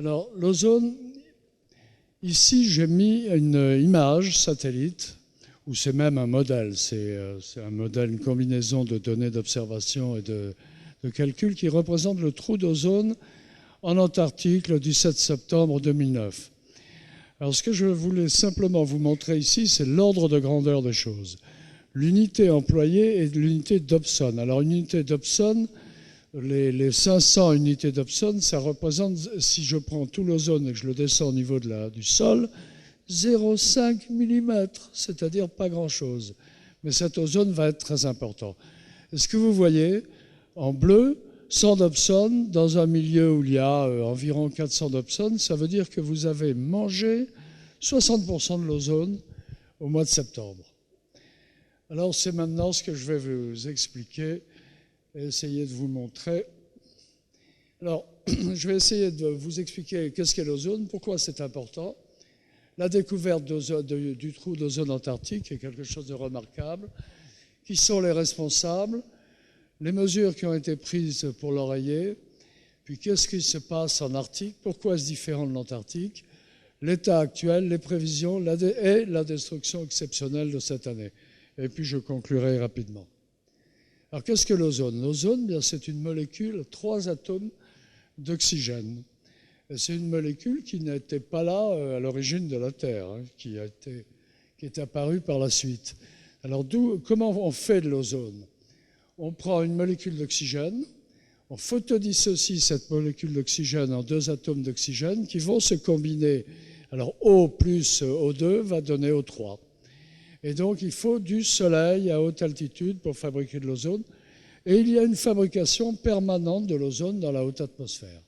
Alors, l'ozone, ici j'ai mis une image satellite, ou c'est même un modèle, c'est un modèle, une combinaison de données d'observation et de calcul qui représente le trou d'ozone en Antarctique le 17 septembre 2009. Alors ce que je voulais simplement vous montrer ici, c'est l'ordre de grandeur des choses. L'unité employée est l'unité Dobson. Alors une unité Dobson, les 500 unités Dobson, ça représente, si je prends tout l'ozone et que je le descends au niveau du sol, 0,5 mm, c'est-à-dire pas grand-chose. Mais cet ozone va être très important. Est-ce que vous voyez, en bleu, 100 Dobson dans un milieu où il y a environ 400 Dobson, ça veut dire que vous avez mangé 60% de l'ozone au mois de septembre. Alors c'est maintenant ce que je vais vous expliquer et essayer de vous montrer. Alors je vais essayer de vous expliquer qu'est-ce qu'est l'ozone, pourquoi c'est important. La découverte du trou d'ozone antarctique est quelque chose de remarquable. Qui sont les responsables? Les mesures qui ont été prises pour l'oreiller, puis qu'est-ce qui se passe en Arctique, pourquoi est-ce différent de l'Antarctique, l'état actuel, les prévisions et la destruction exceptionnelle de cette année. Et puis je conclurai rapidement. Alors qu'est-ce que l'ozone? L'ozone, bien, c'est une molécule, 3 atomes d'oxygène. C'est une molécule qui n'était pas là à l'origine de la Terre, hein, qui est apparue par la suite. Alors comment on fait de l'ozone? On prend une molécule d'oxygène, on photodissocie cette molécule d'oxygène en 2 atomes d'oxygène qui vont se combiner. Alors O plus O2 va donner O3. Et donc il faut du soleil à haute altitude pour fabriquer de l'ozone. Et il y a une fabrication permanente de l'ozone dans la haute atmosphère.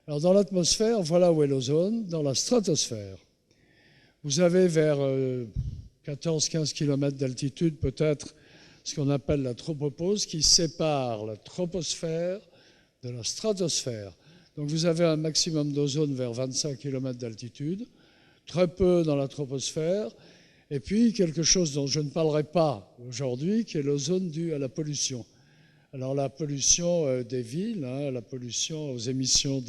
Alors dans l'atmosphère, voilà où est l'ozone. Dans la stratosphère, vous avez vers 14-15 km d'altitude peut-être ce qu'on appelle la tropopause, qui sépare la troposphère de la stratosphère. Donc vous avez un maximum d'ozone vers 25 km d'altitude, très peu dans la troposphère, et puis quelque chose dont je ne parlerai pas aujourd'hui, qui est l'ozone dû à la pollution. Alors la pollution des villes, hein, la pollution aux émissions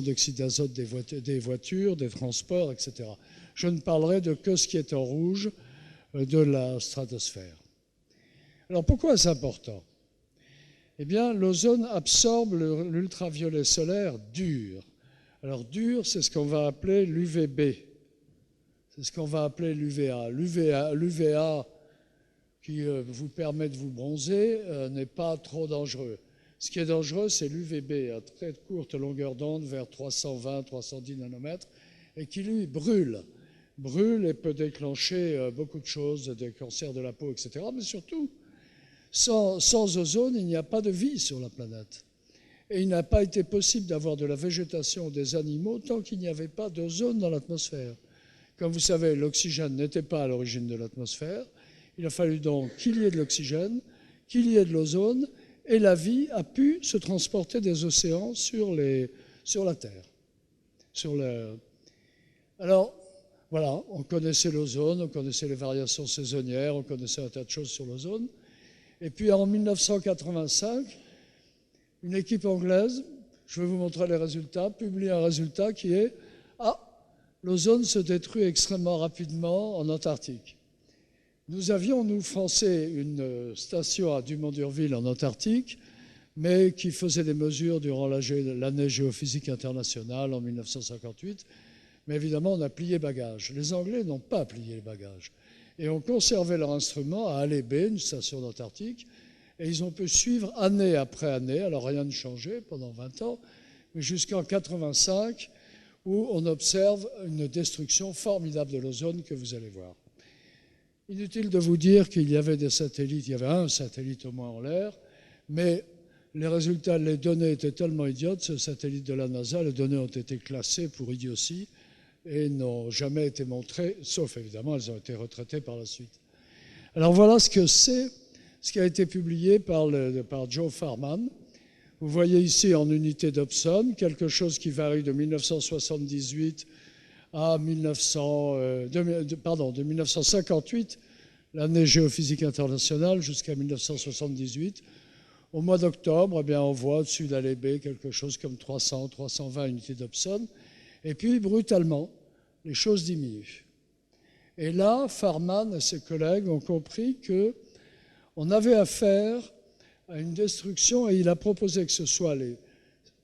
d'oxyde d'azote des voitures, des transports, etc. Je ne parlerai que ce qui est en rouge, de la stratosphère. Alors pourquoi est-ce important? Eh bien, l'ozone absorbe l'ultraviolet solaire dur. Alors dur, c'est ce qu'on va appeler l'UVB. C'est ce qu'on va appeler l'UVA. L'UVA qui vous permet de vous bronzer n'est pas trop dangereux. Ce qui est dangereux, c'est l'UVB à très courte longueur d'onde, vers 320-310 nanomètres, et qui lui brûle et peut déclencher beaucoup de choses, des cancers de la peau, etc. Mais surtout, sans ozone, il n'y a pas de vie sur la planète. Et il n'a pas été possible d'avoir de la végétation ou des animaux tant qu'il n'y avait pas d'ozone dans l'atmosphère. Comme vous savez, l'oxygène n'était pas à l'origine de l'atmosphère. Il a fallu donc qu'il y ait de l'oxygène, qu'il y ait de l'ozone, et la vie a pu se transporter des océans sur la Terre. Alors, voilà, on connaissait l'ozone, on connaissait les variations saisonnières, on connaissait un tas de choses sur l'ozone. Et puis en 1985, une équipe anglaise, je vais vous montrer les résultats, publie un résultat qui est « Ah, l'ozone se détruit extrêmement rapidement en Antarctique ». Nous avions, nous, Français, une station à Dumont-d'Urville en Antarctique, mais qui faisait des mesures durant l'année géophysique internationale en 1958. Mais évidemment, on a plié bagages. Les Anglais n'ont pas plié les bagages. Et ont conservé leur instrument à Halley Bay, une station d'Antarctique, et ils ont pu suivre année après année, alors rien ne changeait pendant 20 ans, mais jusqu'en 1985, où on observe une destruction formidable de l'ozone que vous allez voir. Inutile de vous dire qu'il y avait des satellites, il y avait un satellite au moins en l'air, mais les résultats, les données étaient tellement idiotes, ce satellite de la NASA, les données ont été classées pour idiotie et n'ont jamais été montrées, sauf évidemment, elles ont été retraitées par la suite. Alors voilà ce que c'est, ce qui a été publié par Joe Farman. Vous voyez ici en unité Dobson, quelque chose qui varie de 1978 à de 1958, l'année géophysique internationale, jusqu'à 1978. Au mois d'octobre, eh bien, on voit au-dessus d'Alébé quelque chose comme 300, 320 unités d'Obson. Et puis, brutalement, les choses diminuent. Et là, Farman et ses collègues ont compris qu'on avait affaire à une destruction, et il a proposé que ce soit les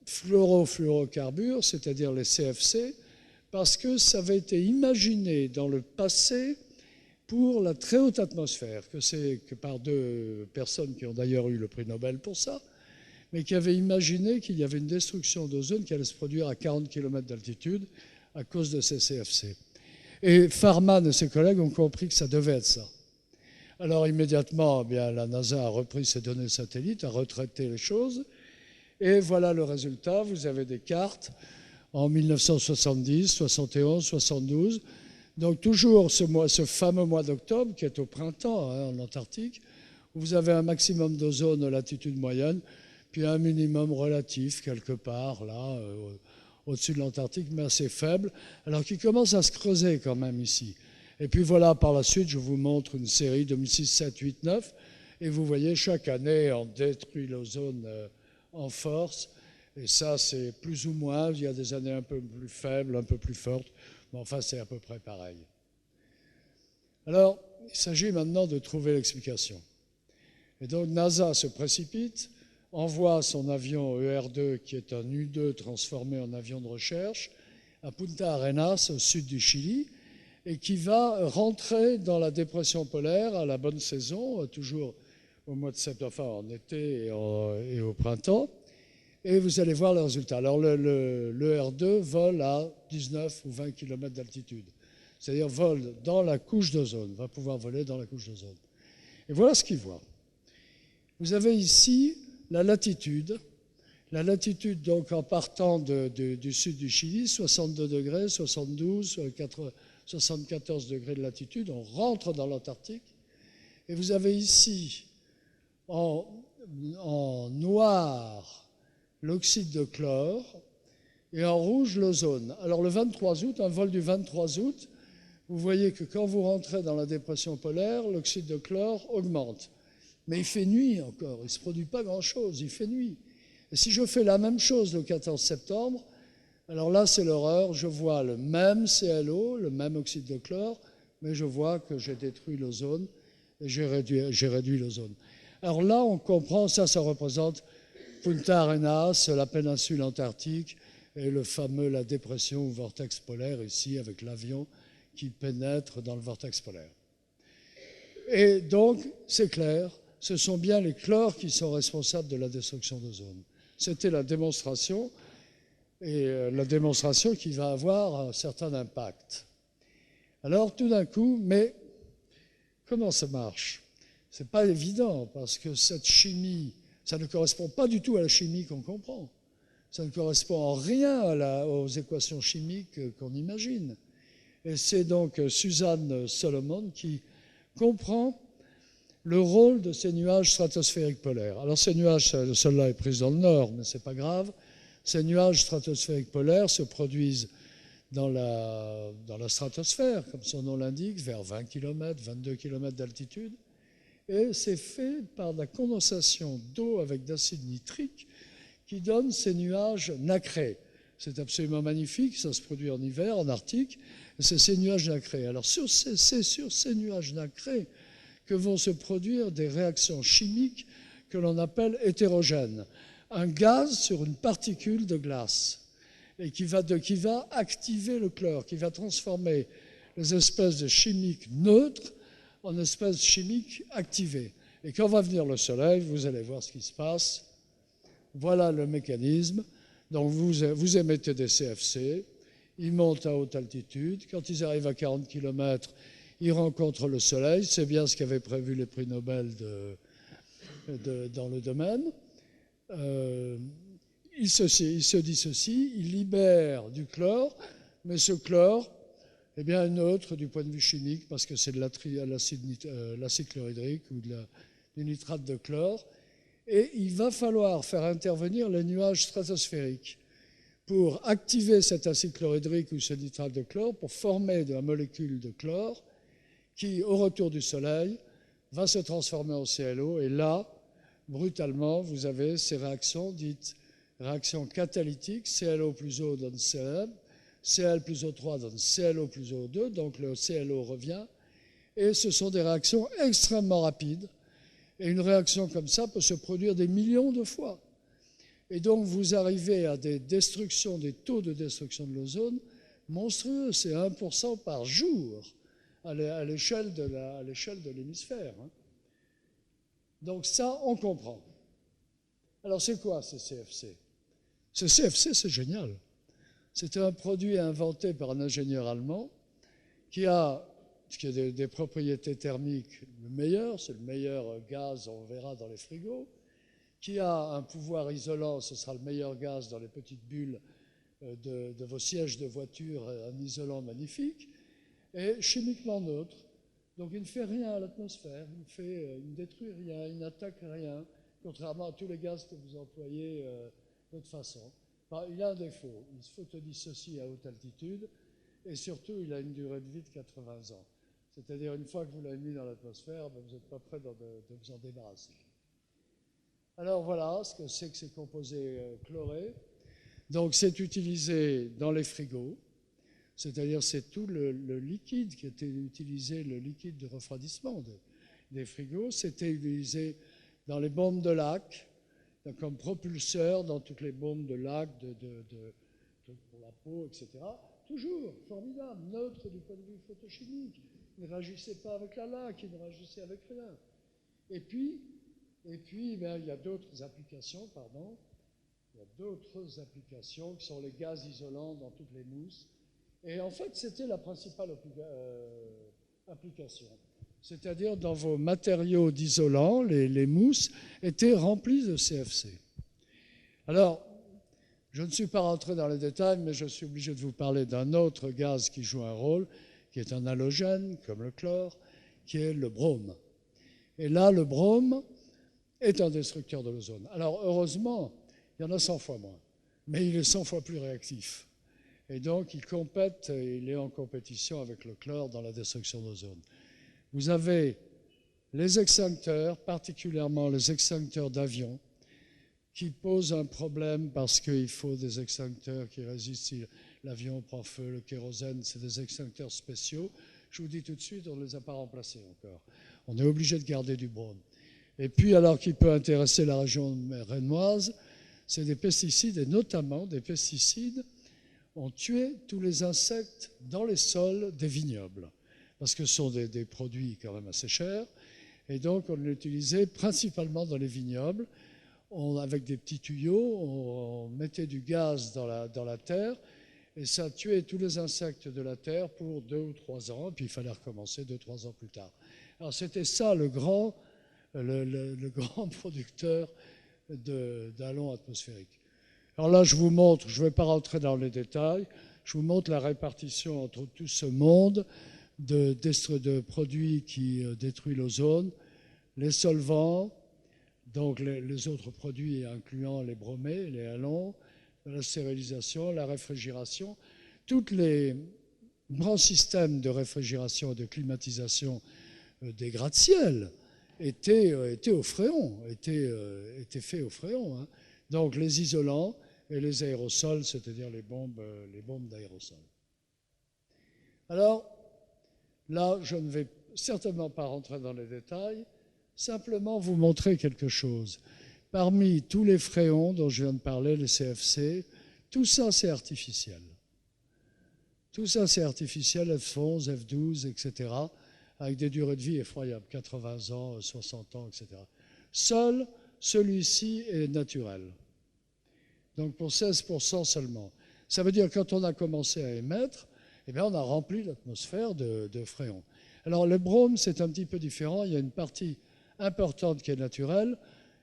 fluorofluorocarbures, c'est-à-dire les CFC, parce que ça avait été imaginé dans le passé pour la très haute atmosphère, que par deux personnes qui ont d'ailleurs eu le prix Nobel pour ça, mais qui avaient imaginé qu'il y avait une destruction d'ozone qui allait se produire à 40 km d'altitude à cause de ces CFC. Et Farman et ses collègues ont compris que ça devait être ça. Alors immédiatement, eh bien, la NASA a repris ses données satellites, a retraité les choses, et voilà le résultat. Vous avez des cartes en 1970, 71, 72. Donc toujours ce fameux mois d'octobre, qui est au printemps en Antarctique, où vous avez un maximum d'ozone à latitude moyenne, puis un minimum relatif quelque part, là, au-dessus de l'Antarctique, mais assez faible, alors qu'il commence à se creuser quand même ici. Et puis voilà, par la suite, je vous montre une série 2006, 7, 8, 9, et vous voyez, chaque année, on détruit l'ozone en force, et ça, c'est plus ou moins, il y a des années un peu plus faibles, un peu plus fortes, mais enfin, c'est à peu près pareil. Alors, il s'agit maintenant de trouver l'explication. Et donc, NASA se précipite, envoie son avion ER-2, qui est un U-2 transformé en avion de recherche, à Punta Arenas, au sud du Chili, et qui va rentrer dans la dépression polaire à la bonne saison, toujours au mois de septembre, enfin en été et au printemps. Et vous allez voir le résultat. Alors le R2 vole à 19 ou 20 km d'altitude. C'est-à-dire vole dans la couche d'ozone, va pouvoir voler dans la couche d'ozone. Et voilà ce qu'il voit. Vous avez ici la latitude. La latitude, donc, en partant du sud du Chili, 62 degrés, 72, 74 degrés de latitude. On rentre dans l'Antarctique. Et vous avez ici, en noir, l'oxyde de chlore, et en rouge, l'ozone. Alors le 23 août, un vol du 23 août, vous voyez que quand vous rentrez dans la dépression polaire, l'oxyde de chlore augmente. Mais il fait nuit encore, il ne se produit pas grand-chose, il fait nuit. Et si je fais la même chose le 14 septembre, alors là c'est l'horreur, je vois le même CLO, le même oxyde de chlore, mais je vois que j'ai détruit l'ozone et j'ai réduit l'ozone. Alors là on comprend, ça représente Punta Arenas, la péninsule antarctique, et la dépression ou vortex polaire ici, avec l'avion qui pénètre dans le vortex polaire. Et donc, c'est clair, ce sont bien les chlores qui sont responsables de la destruction d'ozone. C'était la démonstration, et la démonstration qui va avoir un certain impact. Alors, tout d'un coup, mais comment ça marche ? Ce n'est pas évident, parce que cette chimie, ça ne correspond pas du tout à la chimie qu'on comprend. Ça ne correspond en rien aux équations chimiques qu'on imagine. Et c'est donc Suzanne Solomon qui comprend le rôle de ces nuages stratosphériques polaires. Alors ces nuages, celle-là est prise dans le nord, mais ce n'est pas grave. Ces nuages stratosphériques polaires se produisent dans la stratosphère, comme son nom l'indique, vers 20 km, 22 km d'altitude. Et c'est fait par la condensation d'eau avec d'acide nitrique qui donne ces nuages nacrés. C'est absolument magnifique, ça se produit en hiver, en Arctique, et c'est ces nuages nacrés. Alors c'est sur ces nuages nacrés que vont se produire des réactions chimiques que l'on appelle hétérogènes. Un gaz sur une particule de glace, et qui va activer le chlore, qui va transformer les espèces de chimiques neutres en espèces chimiques activées. Et quand va venir le soleil, vous allez voir ce qui se passe. Voilà le mécanisme. Donc vous émettez des CFC, ils montent à haute altitude. Quand ils arrivent à 40 km, ils rencontrent le soleil. C'est bien ce qu'avaient prévu les prix Nobel dans le domaine. Ils se dissocient, ils libèrent du chlore, mais ce chlore, eh bien, est neutre du point de vue chimique parce que c'est de l'acide chlorhydrique ou du nitrate de chlore. Et il va falloir faire intervenir les nuages stratosphériques pour activer cet acide chlorhydrique ou ce nitrate de chlore pour former de la molécule de chlore qui, au retour du soleil, va se transformer en CLO. Et là, brutalement, vous avez ces réactions dites réactions catalytiques. ClO plus O donne Cl, Cl plus O3 donne ClO plus O2, donc le ClO revient. Et ce sont des réactions extrêmement rapides. Et une réaction comme ça peut se produire des millions de fois. Et donc vous arrivez à des destructions, des taux de destruction de l'ozone monstrueux. C'est 1% par jour à l'échelle de l'hémisphère. Donc ça, on comprend. Alors c'est quoi ce CFC? Ce CFC, c'est génial. C'est un produit inventé par un ingénieur allemand qui a des propriétés thermiques meilleures, c'est le meilleur gaz, on verra dans les frigos, qui a un pouvoir isolant, ce sera le meilleur gaz dans les petites bulles de vos sièges de voiture, un isolant magnifique, et chimiquement neutre. Donc il ne fait rien à l'atmosphère, il ne détruit rien, il n'attaque rien, contrairement à tous les gaz que vous employez d'autre façon. Enfin, il a un défaut, il se photodissocie à haute altitude, et surtout il a une durée de vie de 80 ans. C'est-à-dire une fois que vous l'avez mis dans l'atmosphère, vous n'êtes pas prêt de vous en débarrasser. Alors voilà ce que c'est que ces composés chlorés. Donc c'est utilisé dans les frigos, c'est-à-dire c'est tout le liquide qui était utilisé, le liquide de refroidissement des frigos, c'était utilisé dans les bombes de lac, comme propulseur dans toutes les bombes de lac pour la peau, etc. Toujours formidable, neutre du point de vue photochimique. Il ne réagissait pas avec la laque, il ne réagissait avec rien. Et puis il y a d'autres applications, Il y a d'autres applications qui sont les gaz isolants dans toutes les mousses. Et en fait, c'était la principale application. C'est-à-dire dans vos matériaux d'isolant, les mousses étaient remplies de CFC. Alors, je ne suis pas rentré dans les détails, mais je suis obligé de vous parler d'un autre gaz qui joue un rôle, qui est un halogène, comme le chlore, qui est le brome. Et là, le brome est un destructeur de l'ozone. Alors, heureusement, il y en a 100 fois moins, mais il est 100 fois plus réactif. Et donc, il est en compétition avec le chlore dans la destruction de l'ozone. Vous avez les extincteurs, particulièrement les extincteurs d'avions, qui posent un problème parce qu'il faut des extincteurs qui résistent si l'avion prend feu, le kérosène, c'est des extincteurs spéciaux. Je vous dis tout de suite, on ne les a pas remplacés encore. On est obligé de garder du brome. Et puis, alors qui peut intéresser la région rennoise, c'est des pesticides, et notamment des pesticides ont tué tous les insectes dans les sols des vignobles, parce que ce sont des produits quand même assez chers, et donc on les utilisait principalement dans les vignobles. Avec des petits tuyaux, on mettait du gaz dans la terre, et ça tuait tous les insectes de la terre pour 2 ou 3 ans, et puis il fallait recommencer 2 ou 3 ans plus tard. Alors c'était ça le grand producteur d'halons atmosphériques. Alors là, je vous montre, je ne vais pas rentrer dans les détails, je vous montre la répartition entre tout ce monde de produits qui détruisent l'ozone, les solvants, donc les autres produits incluant les bromés, les halons, la stérilisation, la réfrigération, tous les grands systèmes de réfrigération et de climatisation des gratte-ciel étaient au fréon, étaient faits au fréon. Donc les isolants et les aérosols, c'est-à-dire les bombes d'aérosols. Alors là, je ne vais certainement pas rentrer dans les détails, simplement vous montrer quelque chose. Parmi tous les fréons dont je viens de parler, les CFC, tout ça c'est artificiel. Tout ça c'est artificiel, F11, F12, etc., avec des durées de vie effroyables, 80 ans, 60 ans, etc. Seul celui-ci est naturel. Donc pour 16% seulement. Ça veut dire que quand on a commencé à émettre, eh bien on a rempli l'atmosphère de fréons. Alors le brome, c'est un petit peu différent. Il y a une partie importante qui est naturelle.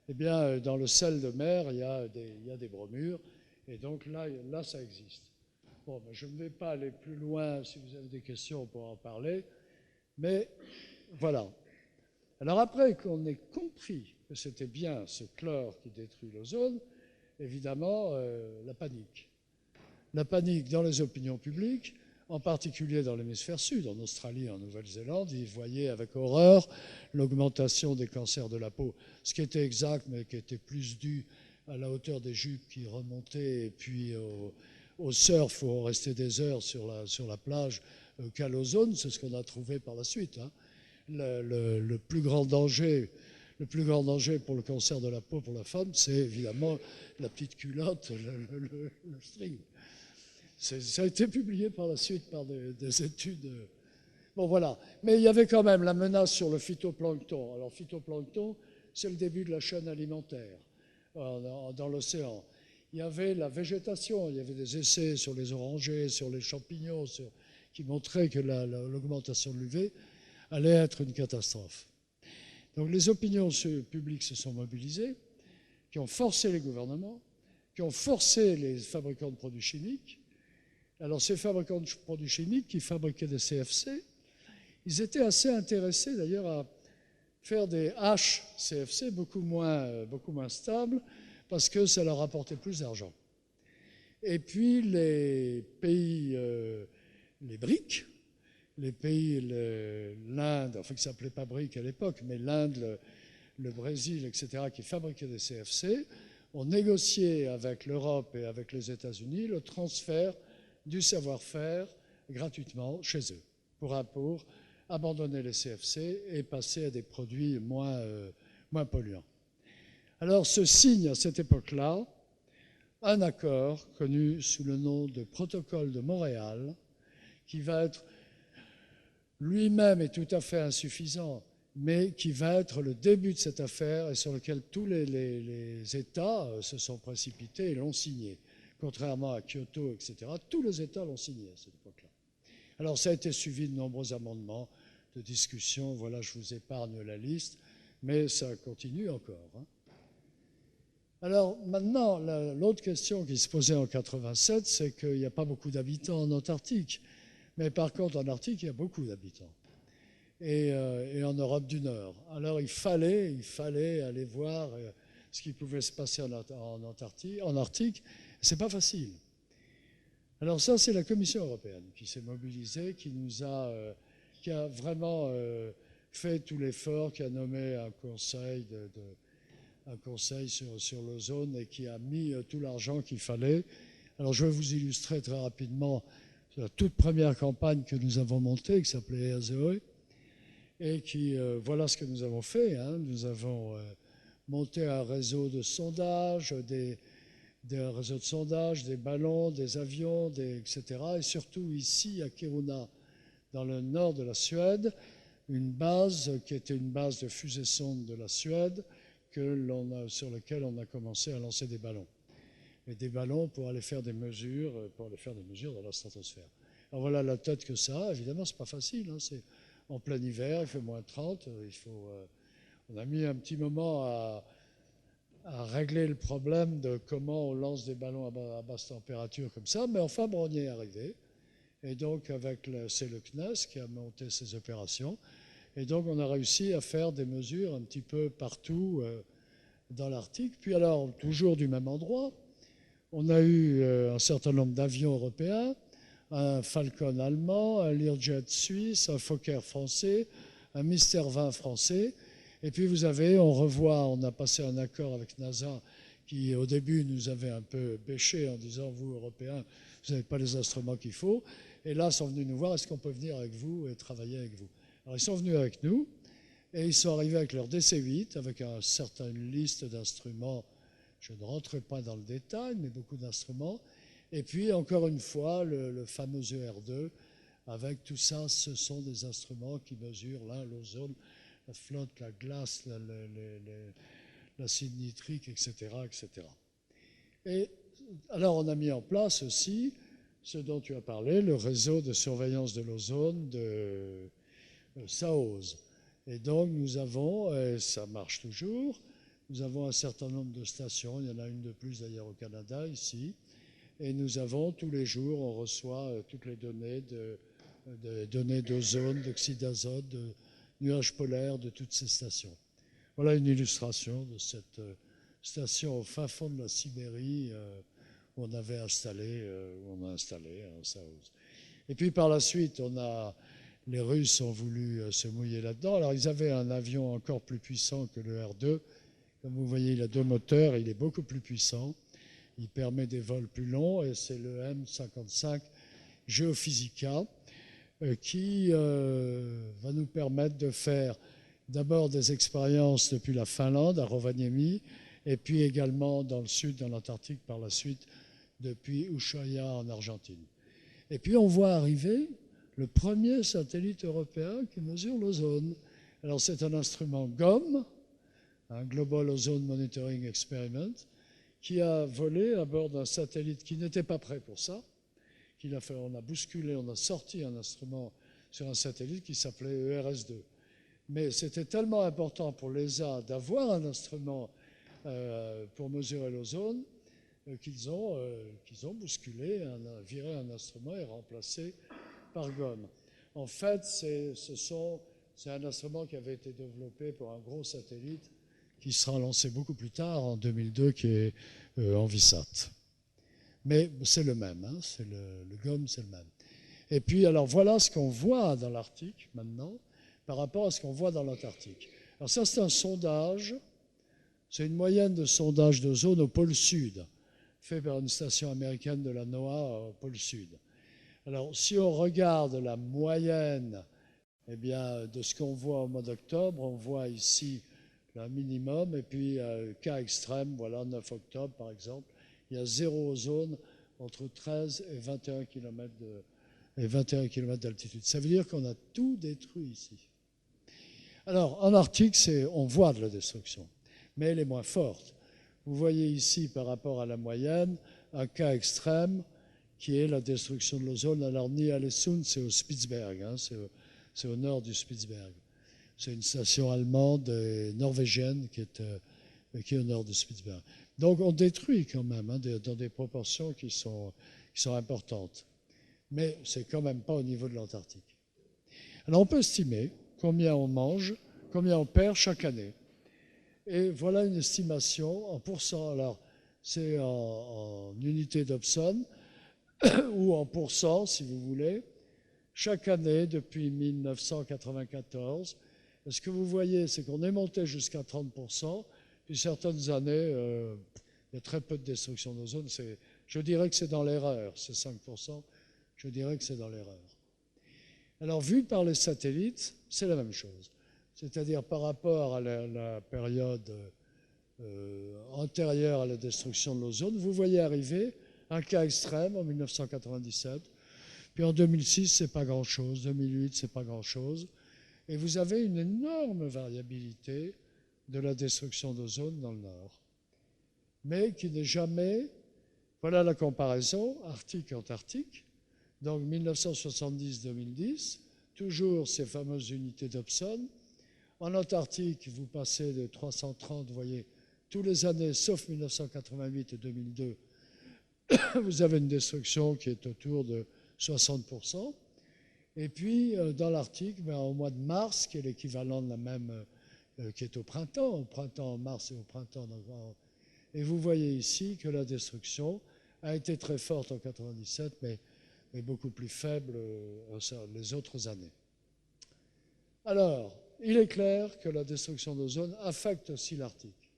Eh bien, dans le sel de mer, il y a des bromures. Et donc là, ça existe. Bon, je ne vais pas aller plus loin. Si vous avez des questions, on pourra en parler. Mais voilà. Alors après qu'on ait compris que c'était bien ce chlore qui détruit l'ozone, évidemment, la panique. La panique dans les opinions publiques. en particulier dans l'hémisphère sud, en Australie et en Nouvelle-Zélande, ils voyaient avec horreur l'augmentation des cancers de la peau, ce qui était exact, mais qui était plus dû à la hauteur des jupes qui remontaient, et puis au surf, où on restait des heures sur la plage, qu'à l'ozone. C'est ce qu'on a trouvé par la suite. Hein. Le plus grand danger pour le cancer de la peau pour la femme, c'est évidemment la petite culotte, le string. Ça a été publié par la suite par des études. Bon, voilà. Mais il y avait quand même la menace sur le phytoplancton. Alors, phytoplancton, c'est le début de la chaîne alimentaire dans l'océan. Il y avait la végétation, il y avait des essais sur les orangers, sur les champignons, qui montraient que l'augmentation de l'UV allait être une catastrophe. Donc, les opinions publiques se sont mobilisées, qui ont forcé les gouvernements, qui ont forcé les fabricants de produits chimiques. Alors, ces fabricants de produits chimiques qui fabriquaient des CFC, ils étaient assez intéressés d'ailleurs à faire des HCFC beaucoup moins stables parce que ça leur apportait plus d'argent. Et puis, les pays, les BRIC, les pays, l'Inde, enfin qui ne s'appelait pas BRIC à l'époque, mais l'Inde, le Brésil, etc., qui fabriquaient des CFC, ont négocié avec l'Europe et avec les États-Unis le transfert du savoir-faire gratuitement chez eux pour abandonner les CFC et passer à des produits moins polluants. Alors se signe à cette époque-là un accord connu sous le nom de Protocole de Montréal qui va être lui-même est tout à fait insuffisant, mais qui va être le début de cette affaire et sur lequel tous les États se sont précipités et l'ont signé. Contrairement à Kyoto, etc., tous les États l'ont signé à cette époque-là. Alors ça a été suivi de nombreux amendements, de discussions, voilà, je vous épargne la liste, mais ça continue encore. Hein. Alors maintenant, l'autre question qui se posait en 87, c'est qu'il n'y a pas beaucoup d'habitants en Antarctique, mais par contre en Arctique, il y a beaucoup d'habitants, et en Europe du Nord. Alors il fallait aller voir ce qui pouvait se passer en Arctique. C'est pas facile. Alors ça, c'est la Commission européenne qui s'est mobilisée, qui a vraiment fait tout l'effort, qui a nommé un conseil sur l'ozone et qui a mis tout l'argent qu'il fallait. Alors je vais vous illustrer très rapidement la toute première campagne que nous avons montée, qui s'appelait EASOE, et voilà ce que nous avons fait. Hein. Nous avons monté un réseau de sondage, des ballons, des avions, etc. Et surtout ici, à Kiruna, dans le nord de la Suède, une base qui était une base de fusée-sonde de la Suède sur laquelle on a commencé à lancer des ballons. Et des ballons pour aller faire des mesures dans la stratosphère. Alors voilà la tête que ça a. Évidemment, ce n'est pas facile. Hein. C'est en plein hiver, il fait moins 30. On a mis un petit moment à régler le problème de comment on lance des ballons à basse température comme ça, mais enfin, bon, on y est arrivé. Et donc, c'est le CNES qui a monté ces opérations. Et donc, on a réussi à faire des mesures un petit peu partout dans l'Arctique. Puis alors, toujours du même endroit, on a eu un certain nombre d'avions européens, un Falcon allemand, un Learjet suisse, un Fokker français, un Mister 20 français. Et puis on a passé un accord avec NASA qui au début nous avait un peu bêché en disant vous Européens, vous n'avez pas les instruments qu'il faut. Et là, ils sont venus nous voir, est-ce qu'on peut venir avec vous et travailler avec vous? Alors ils sont venus avec nous et ils sont arrivés avec leur DC-8, avec une certaine liste d'instruments. Je ne rentrerai pas dans le détail, mais beaucoup d'instruments. Et puis encore une fois, le fameux ER2, avec tout ça, ce sont des instruments qui mesurent l'ozone, la flotte, la glace, l'acide nitrique, etc., etc. Et alors on a mis en place aussi ce dont tu as parlé, le réseau de surveillance de l'ozone de SAOS. Et donc nous avons, et ça marche toujours, nous avons un certain nombre de stations, il y en a une de plus d'ailleurs au Canada, ici, et nous avons tous les jours, on reçoit toutes les données d'ozone, d'oxyde d'azote, de nuages polaires de toutes ces stations. Voilà une illustration de cette station au fin fond de la Sibérie où on a installé un SAOS. Et puis par la suite, les Russes ont voulu se mouiller là-dedans. Alors ils avaient un avion encore plus puissant que le R2. Comme vous voyez, il a 2 moteurs, il est beaucoup plus puissant. Il permet des vols plus longs et c'est le M55 Geophysica qui va nous permettre de faire d'abord des expériences depuis la Finlande à Rovaniemi et puis également dans le sud, dans l'Antarctique par la suite, depuis Ushuaia en Argentine. Et puis on voit arriver le premier satellite européen qui mesure l'ozone. Alors c'est un instrument GOM, un Global Ozone Monitoring Experiment, qui a volé à bord d'un satellite qui n'était pas prêt pour ça. On a bousculé, on a sorti un instrument sur un satellite qui s'appelait ERS-2. Mais c'était tellement important pour l'ESA d'avoir un instrument pour mesurer l'ozone qu'ils ont bousculé, viré un instrument et remplacé par GOM. En fait, c'est un instrument qui avait été développé pour un gros satellite qui sera lancé beaucoup plus tard, en 2002, qui est Envisat. Mais c'est le même, hein, le GOM, c'est le même. Et puis, alors voilà ce qu'on voit dans l'Arctique maintenant, par rapport à ce qu'on voit dans l'Antarctique. Alors ça, c'est un sondage, c'est une moyenne de sondage de zone au pôle sud, fait par une station américaine de la NOAA au pôle sud. Alors, si on regarde la moyenne eh bien, de ce qu'on voit au mois d'octobre, on voit ici un minimum, et puis cas extrême, voilà, 9 octobre par exemple, il y a 0 ozone entre 13 et 21 km d'altitude. Ça veut dire qu'on a tout détruit ici. Alors, en Arctique, on voit de la destruction, mais elle est moins forte. Vous voyez ici, par rapport à la moyenne, un cas extrême qui est la destruction de l'ozone. Alors, Ny-Ålesund, c'est au Spitsberg, hein, c'est au nord du Spitsberg. C'est une station allemande et norvégienne qui est au nord du Spitsberg. Donc on détruit quand même hein, dans des proportions qui sont importantes. Mais c'est quand même pas au niveau de l'Antarctique. Alors on peut estimer combien on mange, combien on perd chaque année. Et voilà une estimation en pourcent. Alors c'est en unité d'Hobson ou en pourcent si vous voulez. Chaque année depuis 1994. Ce que vous voyez, c'est qu'on est monté jusqu'à 30%, puis certaines années, il y a très peu de destruction d'ozone. Je dirais que c'est dans l'erreur, c'est 5%, je dirais que c'est dans l'erreur. Alors, vu par les satellites, c'est la même chose. C'est-à-dire par rapport à la période antérieure à la destruction de l'ozone, vous voyez arriver un cas extrême en 1997, puis en 2006, c'est pas grand-chose, 2008, c'est pas grand-chose. Et vous avez une énorme variabilité de la destruction d'ozone dans le Nord, mais qui n'est jamais... Voilà la comparaison, Arctique-Antarctique, donc 1970-2010, toujours ces fameuses unités d'Hobson. En Antarctique, vous passez de 330, vous voyez, tous les années, sauf 1988 et 2002, vous avez une destruction qui est autour de 60%. Et puis, dans l'Arctique, au mois de mars, qui est l'équivalent de la même, qui est au printemps en mars et au printemps. Et vous voyez ici que la destruction a été très forte en 97, mais beaucoup plus faible les autres années. Alors, il est clair que la destruction d'ozone affecte aussi l'Arctique.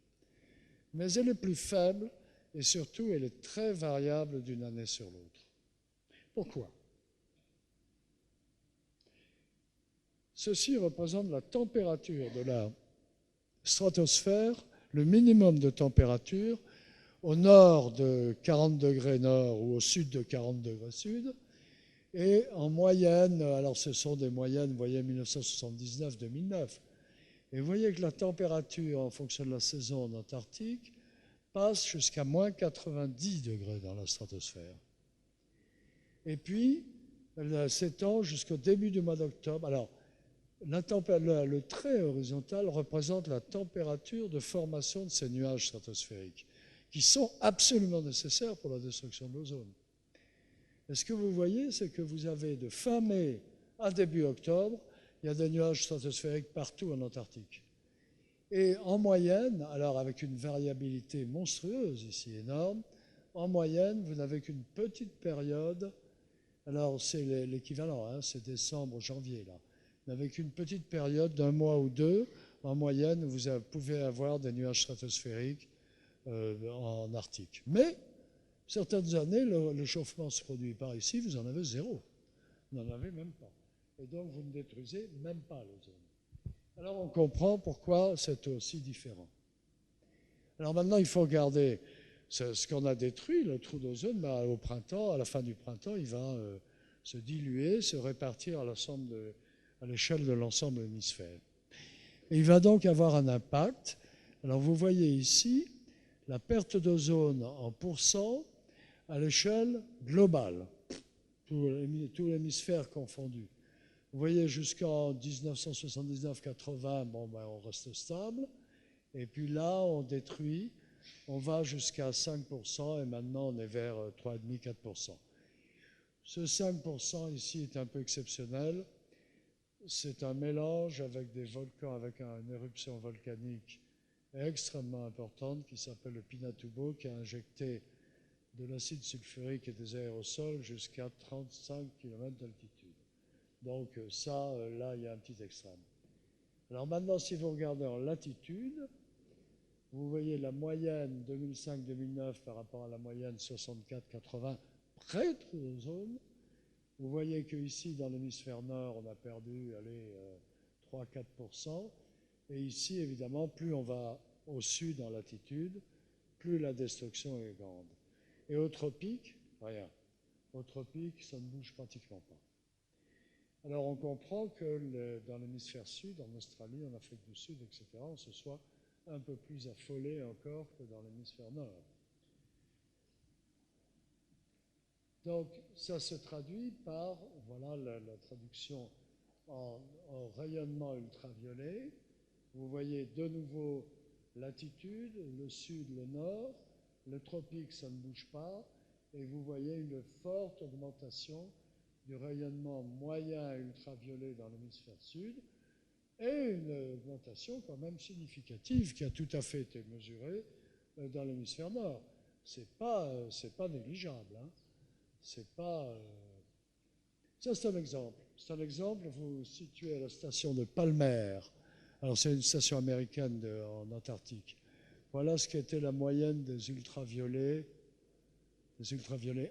Mais elle est plus faible et surtout, elle est très variable d'une année sur l'autre. Pourquoi ? Ceci représente la température de la stratosphère, le minimum de température au nord de 40 degrés nord ou au sud de 40 degrés sud. Et en moyenne, alors ce sont des moyennes, vous voyez 1979-2009, et vous voyez que la température en fonction de la saison en Antarctique passe jusqu'à moins 90 degrés dans la stratosphère. Et puis, elle s'étend jusqu'au début du mois d'octobre. Alors, le trait horizontal représente la température de formation de ces nuages stratosphériques, qui sont absolument nécessaires pour la destruction de l'ozone. Et ce que vous voyez, c'est que vous avez de fin mai à début octobre, il y a des nuages stratosphériques partout en Antarctique. Et en moyenne, alors avec une variabilité monstrueuse ici, énorme, en moyenne, vous n'avez qu'une petite période Alors c'est l'équivalent, hein, c'est décembre, janvier là. Mais avec une petite période d'un mois ou deux, en moyenne, vous pouvez avoir des nuages stratosphériques en Arctique. Mais certaines années, le chauffement se produit par ici, vous en avez zéro. Vous n'en avez même pas. Et donc vous ne détruisez même pas l'ozone. Alors on comprend pourquoi c'est aussi différent. Alors maintenant, il faut regarder ce qu'on a détruit, le trou d'ozone, au printemps, à la fin du printemps, il va se diluer, se répartir à l'échelle de l'ensemble de l'hémisphère. Et il va donc avoir un impact. Alors vous voyez ici la perte d'ozone en pourcent à l'échelle globale, tout l'hémisphère confondu. Vous voyez jusqu'en 1979-80, on reste stable. Et puis là, on détruit, on va jusqu'à 5% et maintenant on est vers 3,5-4%. Ce 5% ici est un peu exceptionnel. C'est un mélange avec des volcans, avec une éruption volcanique extrêmement importante qui s'appelle le Pinatubo, qui a injecté de l'acide sulfurique et des aérosols jusqu'à 35 km d'altitude. Donc ça, là, il y a un petit extrême. Alors maintenant, si vous regardez en latitude, vous voyez la moyenne 2005-2009 par rapport à la moyenne 64-80 près de l'ozone. Vous voyez qu'ici, dans l'hémisphère nord, on a perdu 3-4%. Et ici, évidemment, plus on va au sud en latitude, plus la destruction est grande. Et au tropique, rien. Au tropique, ça ne bouge pratiquement pas. Alors on comprend que dans l'hémisphère sud, en Australie, en Afrique du Sud, etc., on se soit un peu plus affolé encore que dans l'hémisphère nord. Donc ça se traduit par, voilà la traduction en rayonnement ultraviolet. Vous voyez de nouveau latitude, le sud, le nord, le tropique ça ne bouge pas, et vous voyez une forte augmentation du rayonnement moyen ultraviolet dans l'hémisphère sud, et une augmentation quand même significative qui a tout à fait été mesurée dans l'hémisphère nord. C'est pas négligeable. Hein. C'est pas. Ça, c'est un exemple. C'est un exemple. Vous vous situez à la station de Palmer. Alors, c'est une station américaine en Antarctique. Voilà ce qu'était la moyenne des ultraviolets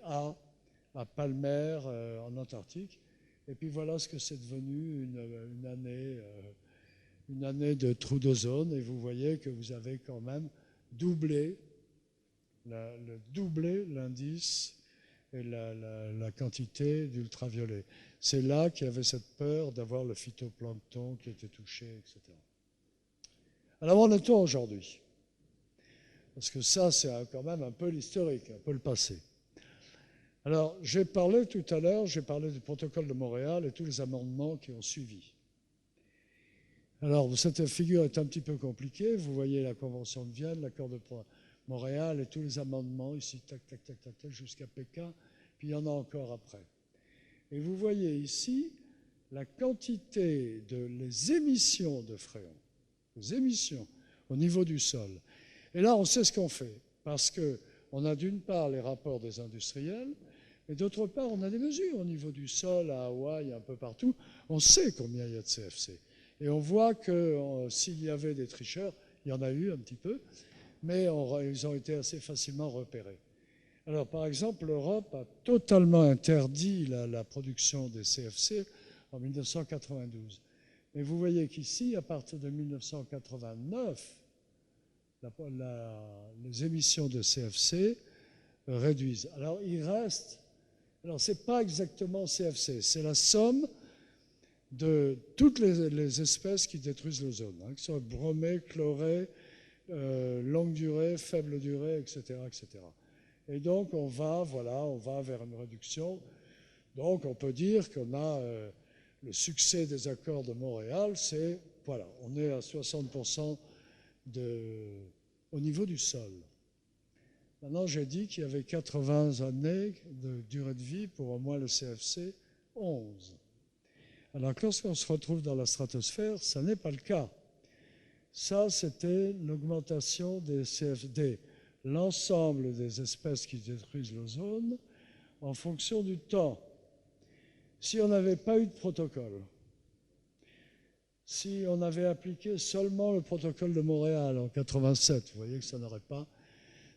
A à Palmer en Antarctique. Et puis voilà ce que c'est devenu une année de trou d'ozone. Et vous voyez que vous avez quand même doublé l'indice et la quantité d'ultraviolet. C'est là qu'il y avait cette peur d'avoir le phytoplancton qui était touché, etc. Alors, en est-on aujourd'hui? Parce que ça, c'est quand même un peu l'historique, un peu le passé. Alors, j'ai parlé tout à l'heure, j'ai parlé du protocole de Montréal et tous les amendements qui ont suivi. Alors, cette figure est un petit peu compliquée. Vous voyez la Convention de Vienne, l'accord de Montréal et tous les amendements ici, tac, tac, tac, tac, tac, jusqu'à Pékin, puis il y en a encore après. Et vous voyez ici la quantité les émissions de fréon, les émissions au niveau du sol. Et là, on sait ce qu'on fait, parce qu'on a d'une part les rapports des industriels, et d'autre part, on a des mesures au niveau du sol, à Hawaï, un peu partout. On sait combien il y a de CFC. Et on voit que s'il y avait des tricheurs, il y en a eu un petit peu, mais ils ont été assez facilement repérés. Alors, par exemple, l'Europe a totalement interdit la production des CFC en 1992. Mais vous voyez qu'ici, à partir de 1989, les émissions de CFC réduisent. Alors, il reste... Alors, ce n'est pas exactement CFC, c'est la somme de toutes les espèces qui détruisent l'ozone, hein, que ce soit bromée, chlorée, longue durée, faible durée, etc., etc. Et donc, on va vers une réduction. Donc, on peut dire qu'on a le succès des accords de Montréal, on est à 60% au niveau du sol. Maintenant, j'ai dit qu'il y avait 80 années de durée de vie pour au moins le CFC 11. Alors, lorsqu'on se retrouve dans la stratosphère, ça n'est pas le cas. Ça, c'était l'augmentation des CFD, l'ensemble des espèces qui détruisent l'ozone en fonction du temps. Si on n'avait pas eu de protocole, si on avait appliqué seulement le protocole de Montréal en 87, vous voyez que ça n'aurait pas.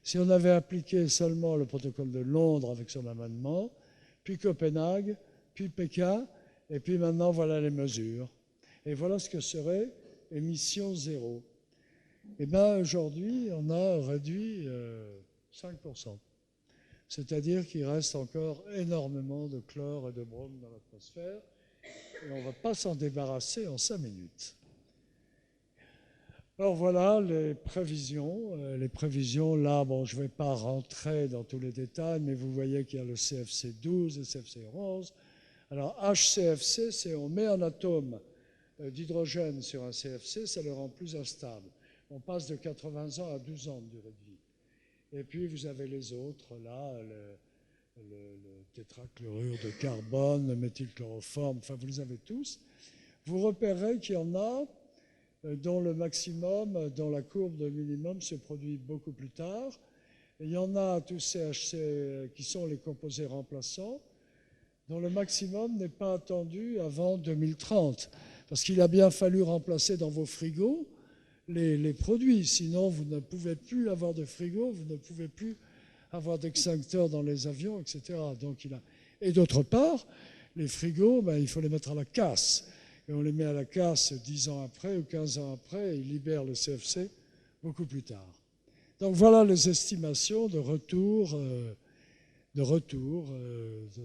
Si on avait appliqué seulement le protocole de Londres avec son amendement, puis Copenhague, puis Pékin, et puis maintenant voilà les mesures. Et voilà ce que serait émission zéro. Et bien aujourd'hui, on a réduit 5%. C'est-à-dire qu'il reste encore énormément de chlore et de brome dans l'atmosphère, et on ne va pas s'en débarrasser en 5 minutes. Alors voilà les prévisions. Les prévisions, là, bon, je ne vais pas rentrer dans tous les détails, mais vous voyez qu'il y a le CFC 12 et le CFC 11. Alors HCFC, c'est on met un atome d'hydrogène sur un CFC, ça le rend plus instable. On passe de 80 ans à 12 ans de durée de vie. Et puis vous avez les autres, là, le tétrachlorure de carbone, le méthylchloroforme, enfin vous les avez tous. Vous repérez qu'il y en a dont le maximum, dont la courbe de minimum se produit beaucoup plus tard. Et il y en a tous ces HC qui sont les composés remplaçants, dont le maximum n'est pas attendu avant 2030. Parce qu'il a bien fallu remplacer dans vos frigos les produits, sinon vous ne pouvez plus avoir de frigo, vous ne pouvez plus avoir d'extincteurs dans les avions, etc. Et d'autre part, les frigos, il faut les mettre à la casse. Et on les met à la casse 10 ans après ou 15 ans après, et ils libèrent le CFC beaucoup plus tard. Donc voilà les estimations de retour de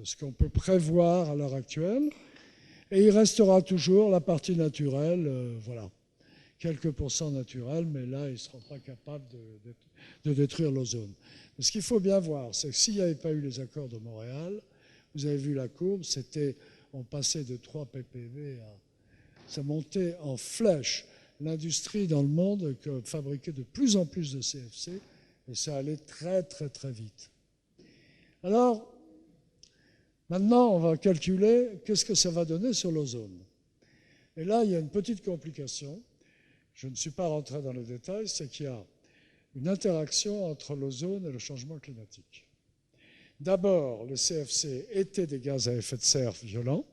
ce qu'on peut prévoir à l'heure actuelle. Et il restera toujours la partie naturelle, voilà, quelques pourcents naturels, mais là, ils ne seront pas capables de détruire l'ozone. Mais ce qu'il faut bien voir, c'est que s'il n'y avait pas eu les accords de Montréal, vous avez vu la courbe, on passait de 3 ppb à... Ça montait en flèche. L'industrie dans le monde fabriquait de plus en plus de CFC, et ça allait très, très, très vite. Alors, maintenant, on va calculer qu'est-ce que ça va donner sur l'ozone. Et là, il y a une petite complication. Je ne suis pas rentré dans les détails, c'est qu'il y a une interaction entre l'ozone et le changement climatique. D'abord, les CFC étaient des gaz à effet de serre violents.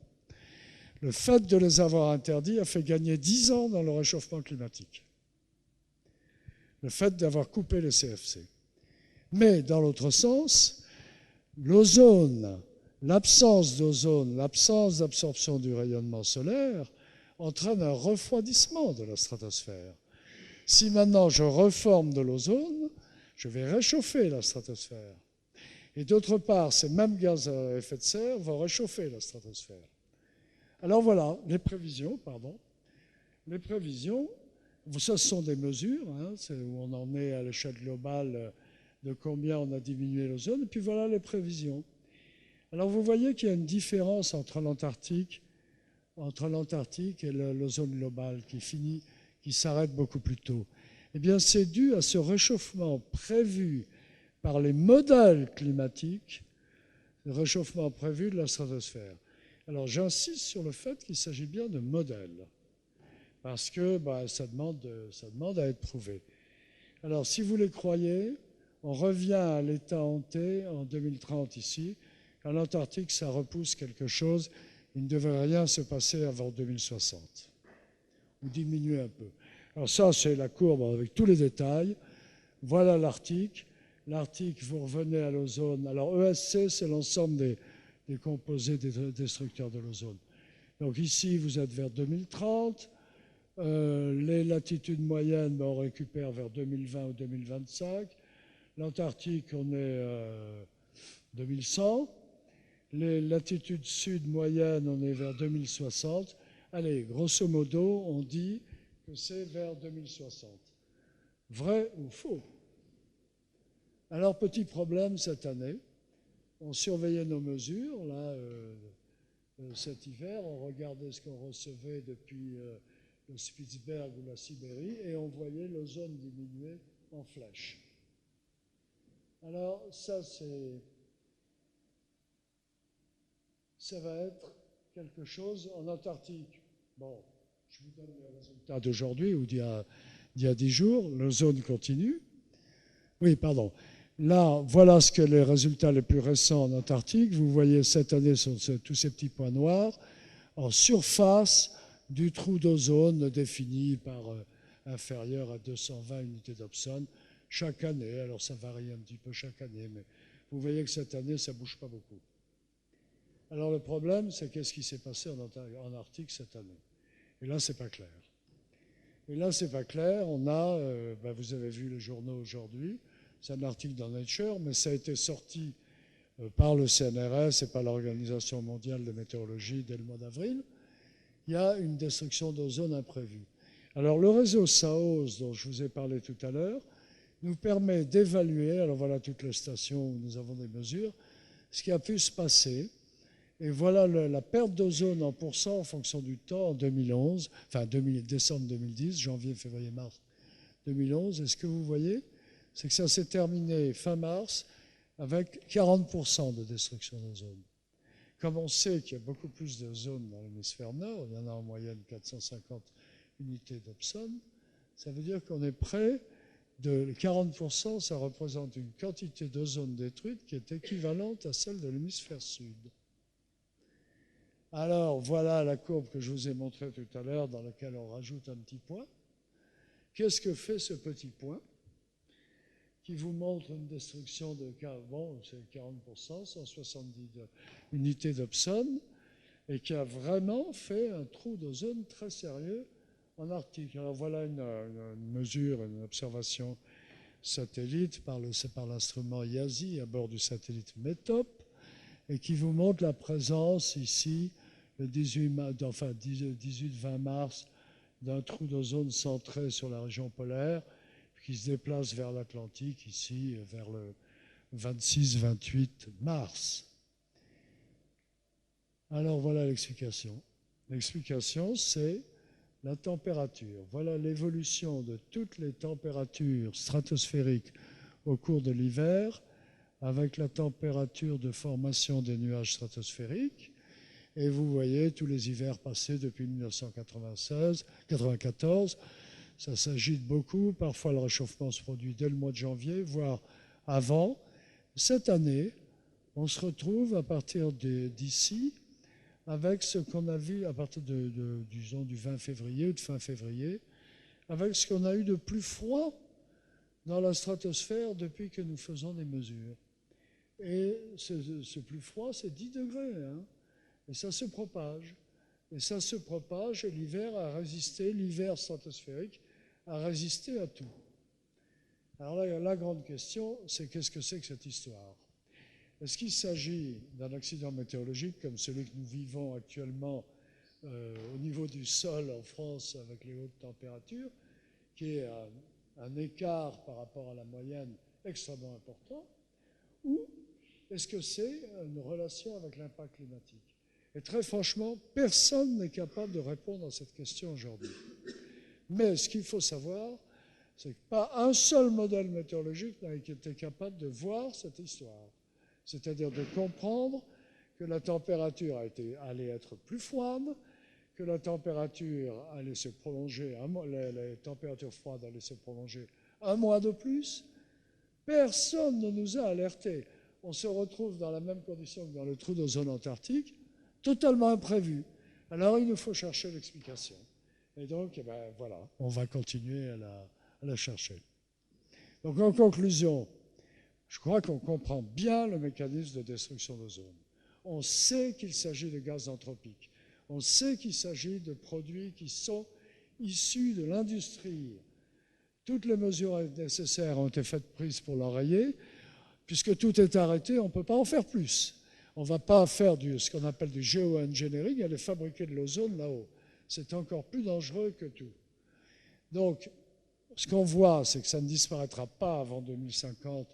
Le fait de les avoir interdits a fait gagner 10 ans dans le réchauffement climatique. Le fait d'avoir coupé les CFC. Mais dans l'autre sens, l'ozone, l'absence d'ozone, l'absence d'absorption du rayonnement solaire entraîne un refroidissement de la stratosphère. Si maintenant je reforme de l'ozone, je vais réchauffer la stratosphère. Et d'autre part, ces mêmes gaz à effet de serre vont réchauffer la stratosphère. Alors voilà, les prévisions, Les prévisions, ça ce sont des mesures, c'est où on en est à l'échelle globale de combien on a diminué l'ozone, et puis voilà les prévisions. Alors vous voyez qu'il y a une différence entre l'Antarctique et l'ozone global qui s'arrête beaucoup plus tôt. Eh bien, c'est dû à ce réchauffement prévu par les modèles climatiques, le réchauffement prévu de la stratosphère. Alors, j'insiste sur le fait qu'il s'agit bien de modèles, parce que ça demande à être prouvé. Alors, si vous les croyez, on revient à l'état hanté en 2030 ici. En Antarctique, ça repousse quelque chose. Il ne devrait rien se passer avant 2060, ou diminuer un peu. Alors ça, c'est la courbe avec tous les détails. Voilà l'Arctique. L'Arctique, vous revenez à l'ozone. Alors ESC, c'est l'ensemble des composés destructeurs de l'ozone. Donc ici, vous êtes vers 2030. Les latitudes moyennes, on récupère vers 2020 ou 2025. L'Antarctique, on est 2100. Les latitudes sud moyennes, on est vers 2060. Allez, grosso modo, on dit que c'est vers 2060. Vrai ou faux? Alors, petit problème cette année. On surveillait nos mesures, là, cet hiver. On regardait ce qu'on recevait depuis le Spitzberg ou la Sibérie, et on voyait l'ozone diminuer en flèche. Alors, ça va être quelque chose en Antarctique. Bon, je vous donne les résultats d'aujourd'hui ou d'il y a 10 jours. L'ozone continue. Oui, pardon. Là, voilà ce que les résultats les plus récents en Antarctique. Vous voyez cette année sur tous ces petits points noirs, en surface du trou d'ozone défini par inférieur à 220 unités d'Hobson chaque année. Alors ça varie un petit peu chaque année, mais vous voyez que cette année, ça ne bouge pas beaucoup. Alors le problème, c'est qu'est-ce qui s'est passé en Arctique cette année. Et là, c'est pas clair. Et là, c'est pas clair. On a, vous avez vu les journaux aujourd'hui, c'est un article dans Nature, mais ça a été sorti par le CNRS et par l'Organisation mondiale de météorologie dès le mois d'avril. Il y a une destruction d'ozone imprévue. Alors le réseau SAOS, dont je vous ai parlé tout à l'heure, nous permet d'évaluer, alors voilà toutes les stations où nous avons des mesures, ce qui a pu se passer. Et voilà la perte d'ozone en pourcent en fonction du temps en 2011, enfin décembre 2010, janvier, février, mars 2011. Et ce que vous voyez, c'est que ça s'est terminé fin mars avec 40% de destruction d'ozone. Comme on sait qu'il y a beaucoup plus d'ozone dans l'hémisphère nord, il y en a en moyenne 450 unités d'Hobson, ça veut dire qu'on est près de 40%, ça représente une quantité d'ozone détruite qui est équivalente à celle de l'hémisphère sud. Alors, voilà la courbe que je vous ai montrée tout à l'heure, dans laquelle on rajoute un petit point. Qu'est-ce que fait ce petit point qui vous montre une destruction de, bon, c'est 40%, 170 unités d'Hobson, et qui a vraiment fait un trou d'ozone très sérieux en Arctique. Alors voilà une mesure, une observation satellite par l'instrument IASI à bord du satellite METOP, et qui vous montre la présence ici, le 18-20 mars, d'un trou d'ozone centré sur la région polaire, qui se déplace vers l'Atlantique, ici, vers le 26-28 mars. Alors voilà l'explication. L'explication, c'est la température. Voilà l'évolution de toutes les températures stratosphériques au cours de l'hiver, avec la température de formation des nuages stratosphériques. Et vous voyez tous les hivers passés depuis 1994. Ça s'agite beaucoup. Parfois, le réchauffement se produit dès le mois de janvier, voire avant. Cette année, on se retrouve à partir d'ici avec ce qu'on a vu à partir disons, du 20 février ou de fin février, avec ce qu'on a eu de plus froid dans la stratosphère depuis que nous faisons des mesures. Et ce plus froid, c'est 10 degrés. Hein. Et ça se propage. Et ça se propage et l'hiver stratosphérique a résisté à tout. Alors là, la grande question, c'est qu'est-ce que c'est que cette histoire? Est-ce qu'il s'agit d'un accident météorologique comme celui que nous vivons actuellement au niveau du sol en France avec les hautes températures, qui est un écart par rapport à la moyenne extrêmement important, ou est-ce que c'est une relation avec l'impact climatique? Et très franchement, personne n'est capable de répondre à cette question aujourd'hui. Mais ce qu'il faut savoir, c'est que pas un seul modèle météorologique n'a été capable de voir cette histoire. C'est-à-dire de comprendre que la température allait être plus froide, que la température allait se prolonger, les températures froides allaient se prolonger un mois de plus. Personne ne nous a alertés. On se retrouve dans la même condition que dans le trou d'ozone antarctique, totalement imprévu. Alors il nous faut chercher l'explication. Et donc, voilà, on va continuer à la chercher. Donc en conclusion, je crois qu'on comprend bien le mécanisme de destruction d'ozone. On sait qu'il s'agit de gaz anthropiques. On sait qu'il s'agit de produits qui sont issus de l'industrie. Toutes les mesures nécessaires ont été prises pour l'enrayer. Puisque tout est arrêté, on ne peut pas en faire plus. On ne va pas faire ce qu'on appelle du géo-engineering, aller fabriquer de l'ozone là-haut. C'est encore plus dangereux que tout. Donc, ce qu'on voit, c'est que ça ne disparaîtra pas avant 2050,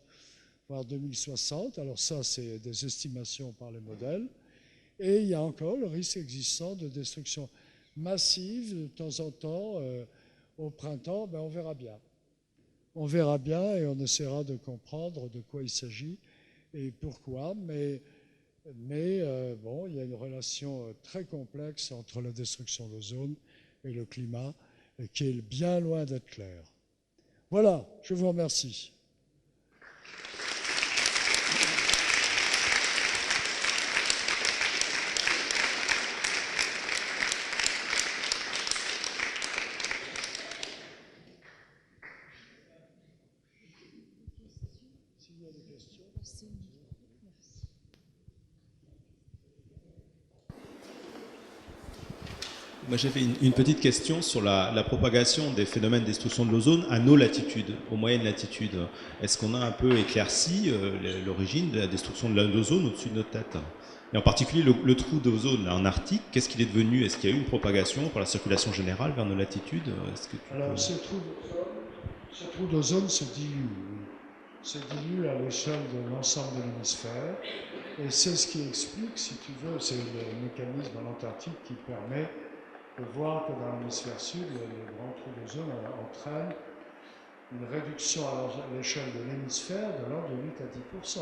voire 2060. Alors ça, c'est des estimations par les modèles. Et il y a encore le risque existant de destruction massive de temps en temps au printemps. On verra bien. On verra bien et on essaiera de comprendre de quoi il s'agit et pourquoi. Mais bon, il y a une relation très complexe entre la destruction de l'ozone et le climat qui est bien loin d'être claire. Voilà, je vous remercie. y a des questions. Moi, j'avais une petite question sur la propagation des phénomènes de destruction de l'ozone à nos latitudes, aux moyennes latitudes. Est-ce qu'on a un peu éclairci l'origine de la destruction de l'ozone au-dessus de notre tête? Et en particulier, le trou d'ozone en Arctique, qu'est-ce qu'il est devenu? Est-ce qu'il y a eu une propagation par la circulation générale vers nos latitudes? Alors, ce trou d'ozone se dilue à l'échelle de l'ensemble de l'hémisphère. Et c'est ce qui explique, si tu veux, c'est le mécanisme en Antarctique qui permet de voir que dans l'hémisphère sud, les grands trous d'ozone entraînent une réduction à l'échelle de l'hémisphère de l'ordre de 8 à 10%.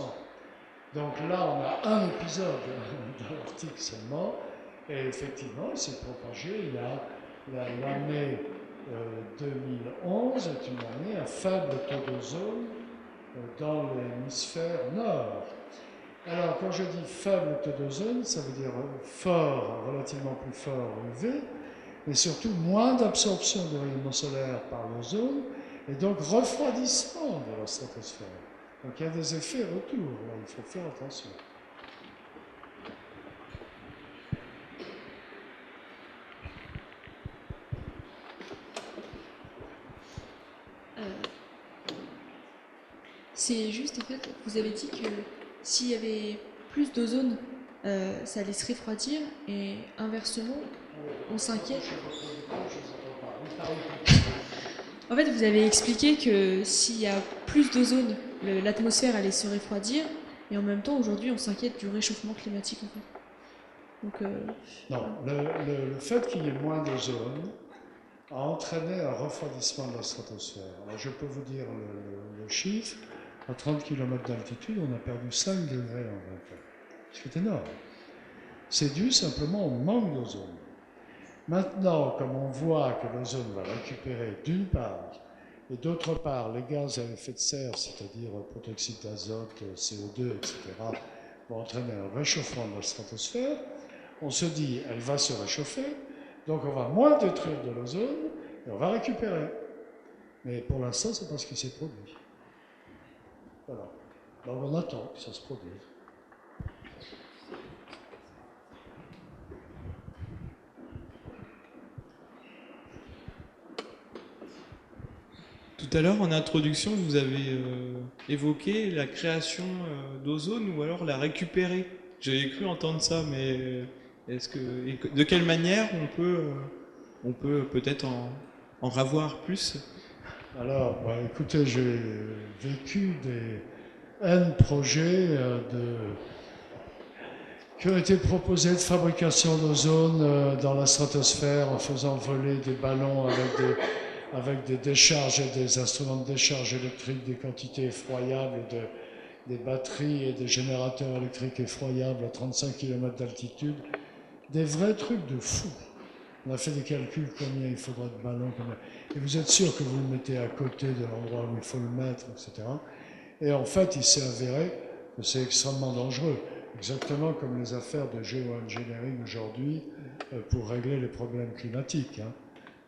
Donc là, on a un épisode dans l'Arctique seulement, et effectivement, il s'est propagé. Il y a l'année 2011 est une année à faible taux d'ozone dans l'hémisphère nord. Alors, quand je dis faible taux d'ozone, ça veut dire fort, relativement plus fort UV, mais surtout moins d'absorption de rayonnement solaire par l'ozone, et donc refroidissement de la stratosphère. Donc il y a des effets retour, là, il faut faire attention. C'est juste, en fait, vous avez dit que s'il y avait plus d'ozone, ça allait se refroidir, et inversement, on s'inquiète. En fait, vous avez expliqué que s'il y a plus d'ozone, l'atmosphère allait se refroidir, et en même temps, aujourd'hui, on s'inquiète du réchauffement climatique, en fait. Donc, non, le fait qu'il y ait moins d'ozone a entraîné un refroidissement de la stratosphère. Alors, je peux vous dire le chiffre. À 30 km d'altitude, on a perdu 5 degrés en 20 ans. Ce qui est énorme. C'est dû simplement au manque d'ozone. Maintenant, comme on voit que l'ozone va récupérer d'une part, et d'autre part, les gaz à effet de serre, c'est-à-dire protoxyde d'azote, CO2, etc., vont entraîner un réchauffement de la stratosphère, on se dit, elle va se réchauffer, donc on va moins détruire de l'ozone, et on va récupérer. Mais pour l'instant, c'est pas ce qui s'est produit. Voilà. Donc on attend que ça se produise. Tout à l'heure, en introduction, vous avez évoqué la création d'ozone ou alors la récupérer. J'avais cru entendre ça, mais de quelle manière on peut peut-être en ravoir plus? Alors, bah, écoutez, j'ai vécu des N projets qui ont été proposés de fabrication d'ozone dans la stratosphère en faisant voler des ballons avec des décharges et des instruments de décharge électrique, des quantités effroyables, des batteries et des générateurs électriques effroyables à 35 km d'altitude. Des vrais trucs de fou. On a fait des calculs, combien il faudra de ballons, et vous êtes sûr que vous le mettez à côté de l'endroit où il faut le mettre, etc. Et en fait, il s'est avéré que c'est extrêmement dangereux, exactement comme les affaires de géo-engineering aujourd'hui pour régler les problèmes climatiques. Hein.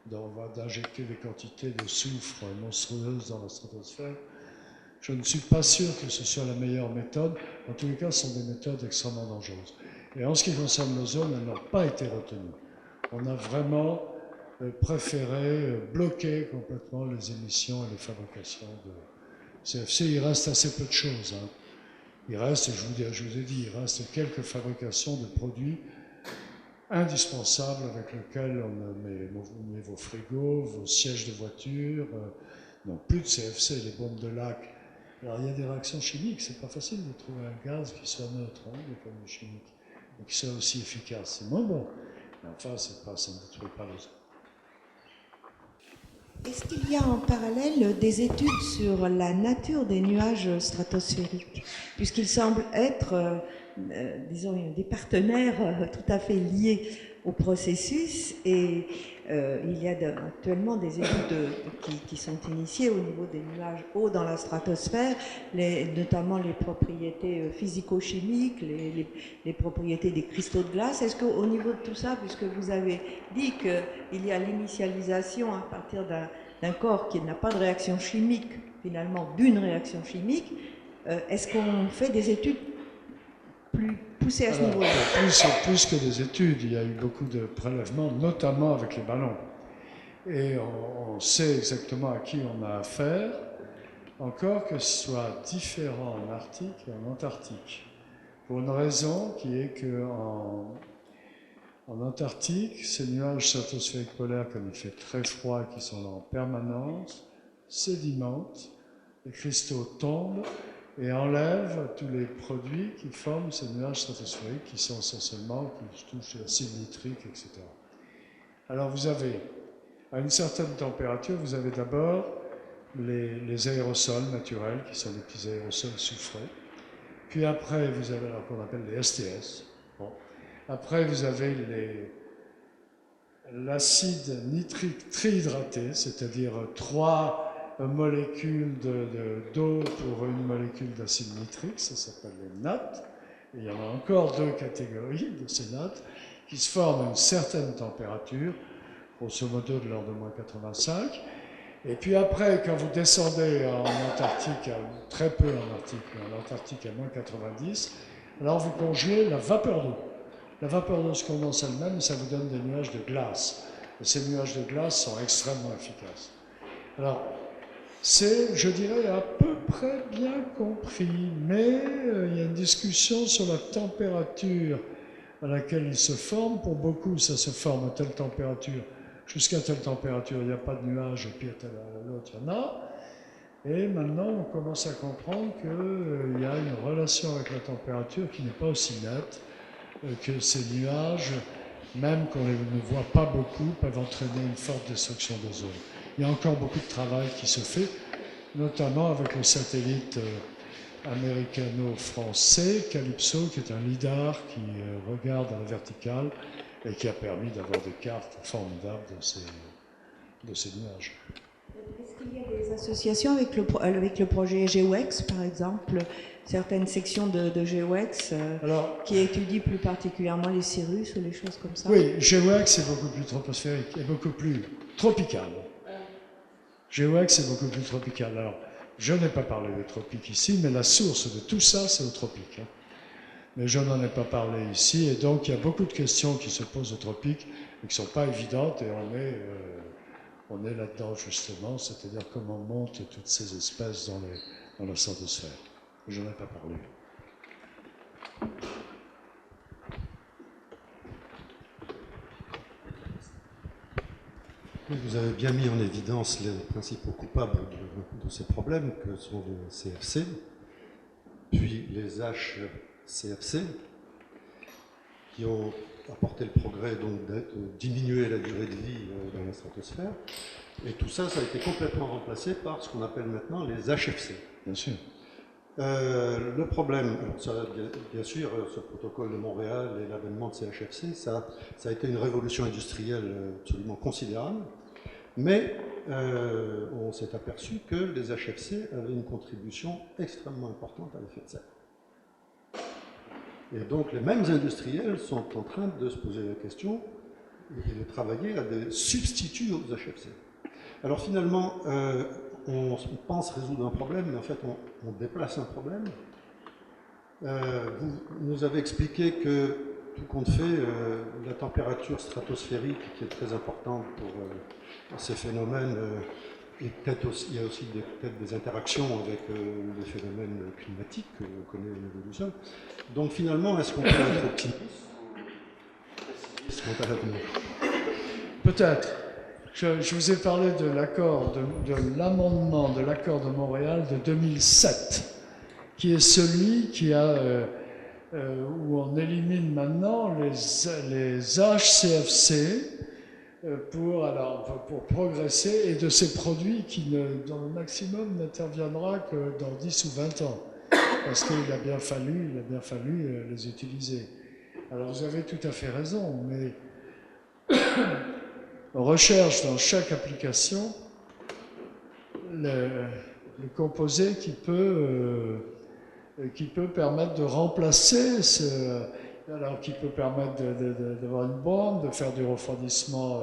Donc, on va d'injecter des quantités de soufre monstrueuses dans la stratosphère. Je ne suis pas sûr que ce soit la meilleure méthode. En tous les cas, ce sont des méthodes extrêmement dangereuses. Et en ce qui concerne l'ozone, elles n'ont pas été retenues. On a vraiment préféré bloquer complètement les émissions et les fabrications de CFC. Il reste assez peu de choses. Hein. Il reste, je vous ai dit, il reste quelques fabrications de produits indispensables avec lesquels on met vos frigos, vos sièges de voiture. Non, plus de CFC, les bombes de lac. Alors il y a des réactions chimiques, c'est pas facile de trouver un gaz qui soit neutre, hein, des formes chimiques, et qui soit aussi efficace. C'est moins bon. Mais enfin, ça ne détruit pas l'ozone. Est-ce qu'il y a en parallèle des études sur la nature des nuages stratosphériques, puisqu'ils semblent être, disons, des partenaires tout à fait liés au processus, et il y a actuellement des études qui sont initiées au niveau des nuages hauts dans la stratosphère, notamment les propriétés physico-chimiques, les propriétés des cristaux de glace. Est-ce qu'au niveau de tout ça, puisque vous avez dit qu'il y a l'initialisation à partir d'un corps qui n'a pas de réaction chimique, finalement d'une réaction chimique, Est-ce qu'on fait des études plus poussées à ce niveau-là? Plus que des études, il y a eu beaucoup de prélèvements, notamment avec les ballons. Et on sait exactement à qui on a affaire, encore que ce soit différent en Arctique et en Antarctique. Pour une raison qui est qu'en Antarctique, ces nuages stratosphériques polaires, comme il fait très froid et qui sont là en permanence, sédimentent, les cristaux tombent et enlèvent tous les produits qui forment ces nuages stratosphériques qui sont essentiellement, qui touchent l'acide nitrique, etc. Alors vous avez, à une certaine température, vous avez d'abord les aérosols naturels, qui sont des petits aérosols soufrés. Puis après, vous avez ce qu'on appelle les STS. Bon. Après, vous avez l'acide nitrique trihydraté, c'est-à-dire 3 molécules d'eau pour une molécule d'acide nitrique, ça s'appelle les nattes. Et il y en a encore 2 catégories de ces nattes qui se forment à une certaine température, grosso modo de l'ordre de moins 85. Et puis après, quand vous descendez en Antarctique, très peu en Arctique, mais en Antarctique à moins 90, alors vous congelez la vapeur d'eau. La vapeur d'eau se condense elle-même et ça vous donne des nuages de glace. Et ces nuages de glace sont extrêmement efficaces. Alors, c'est, je dirais, à peu près bien compris, mais il y a une discussion sur la température à laquelle ils se forment. Pour beaucoup, ça se forme à telle température. Jusqu'à telle température, il n'y a pas de nuages, et puis à l'autre, il y en a. Et maintenant, on commence à comprendre qu'il y a une relation avec la température qui n'est pas aussi nette, que ces nuages, même qu'on ne voit pas beaucoup, peuvent entraîner une forte destruction d'ozone. Il y a encore beaucoup de travail qui se fait, notamment avec le satellite américano-français, Calypso, qui est un lidar qui regarde à la verticale et qui a permis d'avoir des cartes formidables de ces nuages. Est-ce qu'il y a des associations avec le projet GeoX, par exemple, certaines sections de GeoX qui étudient plus particulièrement les cirrus ou les choses comme ça? Oui, GeoX est beaucoup plus troposphérique et beaucoup plus tropical. GeoX est beaucoup plus tropical. Alors, je n'ai pas parlé de tropique ici, mais la source de tout ça, c'est au tropique. Hein. Mais je n'en ai pas parlé ici, et donc il y a beaucoup de questions qui se posent au tropique et qui ne sont pas évidentes, et on est là-dedans justement, c'est-à-dire comment montent toutes ces espèces dans la stratosphère. Je n'en ai pas parlé. Vous avez bien mis en évidence les principaux coupables de ces problèmes, que sont les CFC, puis les HCFC, qui ont apporté le progrès donc de diminuer la durée de vie dans la stratosphère. Et tout ça, ça a été complètement remplacé par ce qu'on appelle maintenant les HFC. Bien sûr. Le problème, ça, bien sûr, ce protocole de Montréal et l'avènement de ces HFC, ça a été une révolution industrielle absolument considérable, mais on s'est aperçu que les HFC avaient une contribution extrêmement importante à l'effet de serre. Et donc les mêmes industriels sont en train de se poser la question et de travailler à des substituts aux HFC. Alors finalement, on pense résoudre un problème, mais en fait on déplace un problème. Vous nous avez expliqué que, tout compte fait, la température stratosphérique, qui est très importante pour ces phénomènes, et peut-être aussi, il y a aussi peut-être des interactions avec les phénomènes climatiques que l'on connaît au niveau du sol. Donc finalement, est-ce qu'on peut être optimiste quant à l'avenir? Peut-être. Je vous ai parlé de l'accord, de l'amendement de l'accord de Montréal de 2007, qui est celui qui a, où on élimine maintenant les HCFC pour progresser, et de ces produits dont le maximum n'interviendra que dans 10 ou 20 ans, parce qu'il a bien fallu les utiliser. Alors vous avez tout à fait raison, mais on recherche dans chaque application le composé qui peut permettre de remplacer qui peut permettre d'avoir une bombe, de faire du refroidissement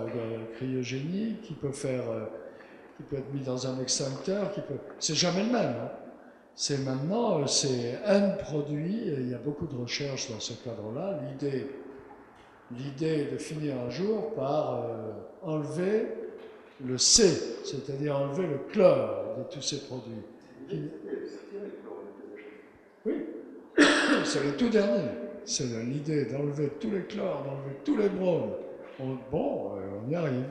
cryogénique, qui peut être mis dans un extincteur, c'est jamais le même. Hein. C'est maintenant, c'est un produit, et il y a beaucoup de recherches dans ce cadre-là. L'idée est de finir un jour par enlever le C, c'est-à-dire enlever le chlore de tous ces produits. Oui, c'est le tout dernier. C'est l'idée d'enlever tous les chlores, d'enlever tous les bromes. On y arrive.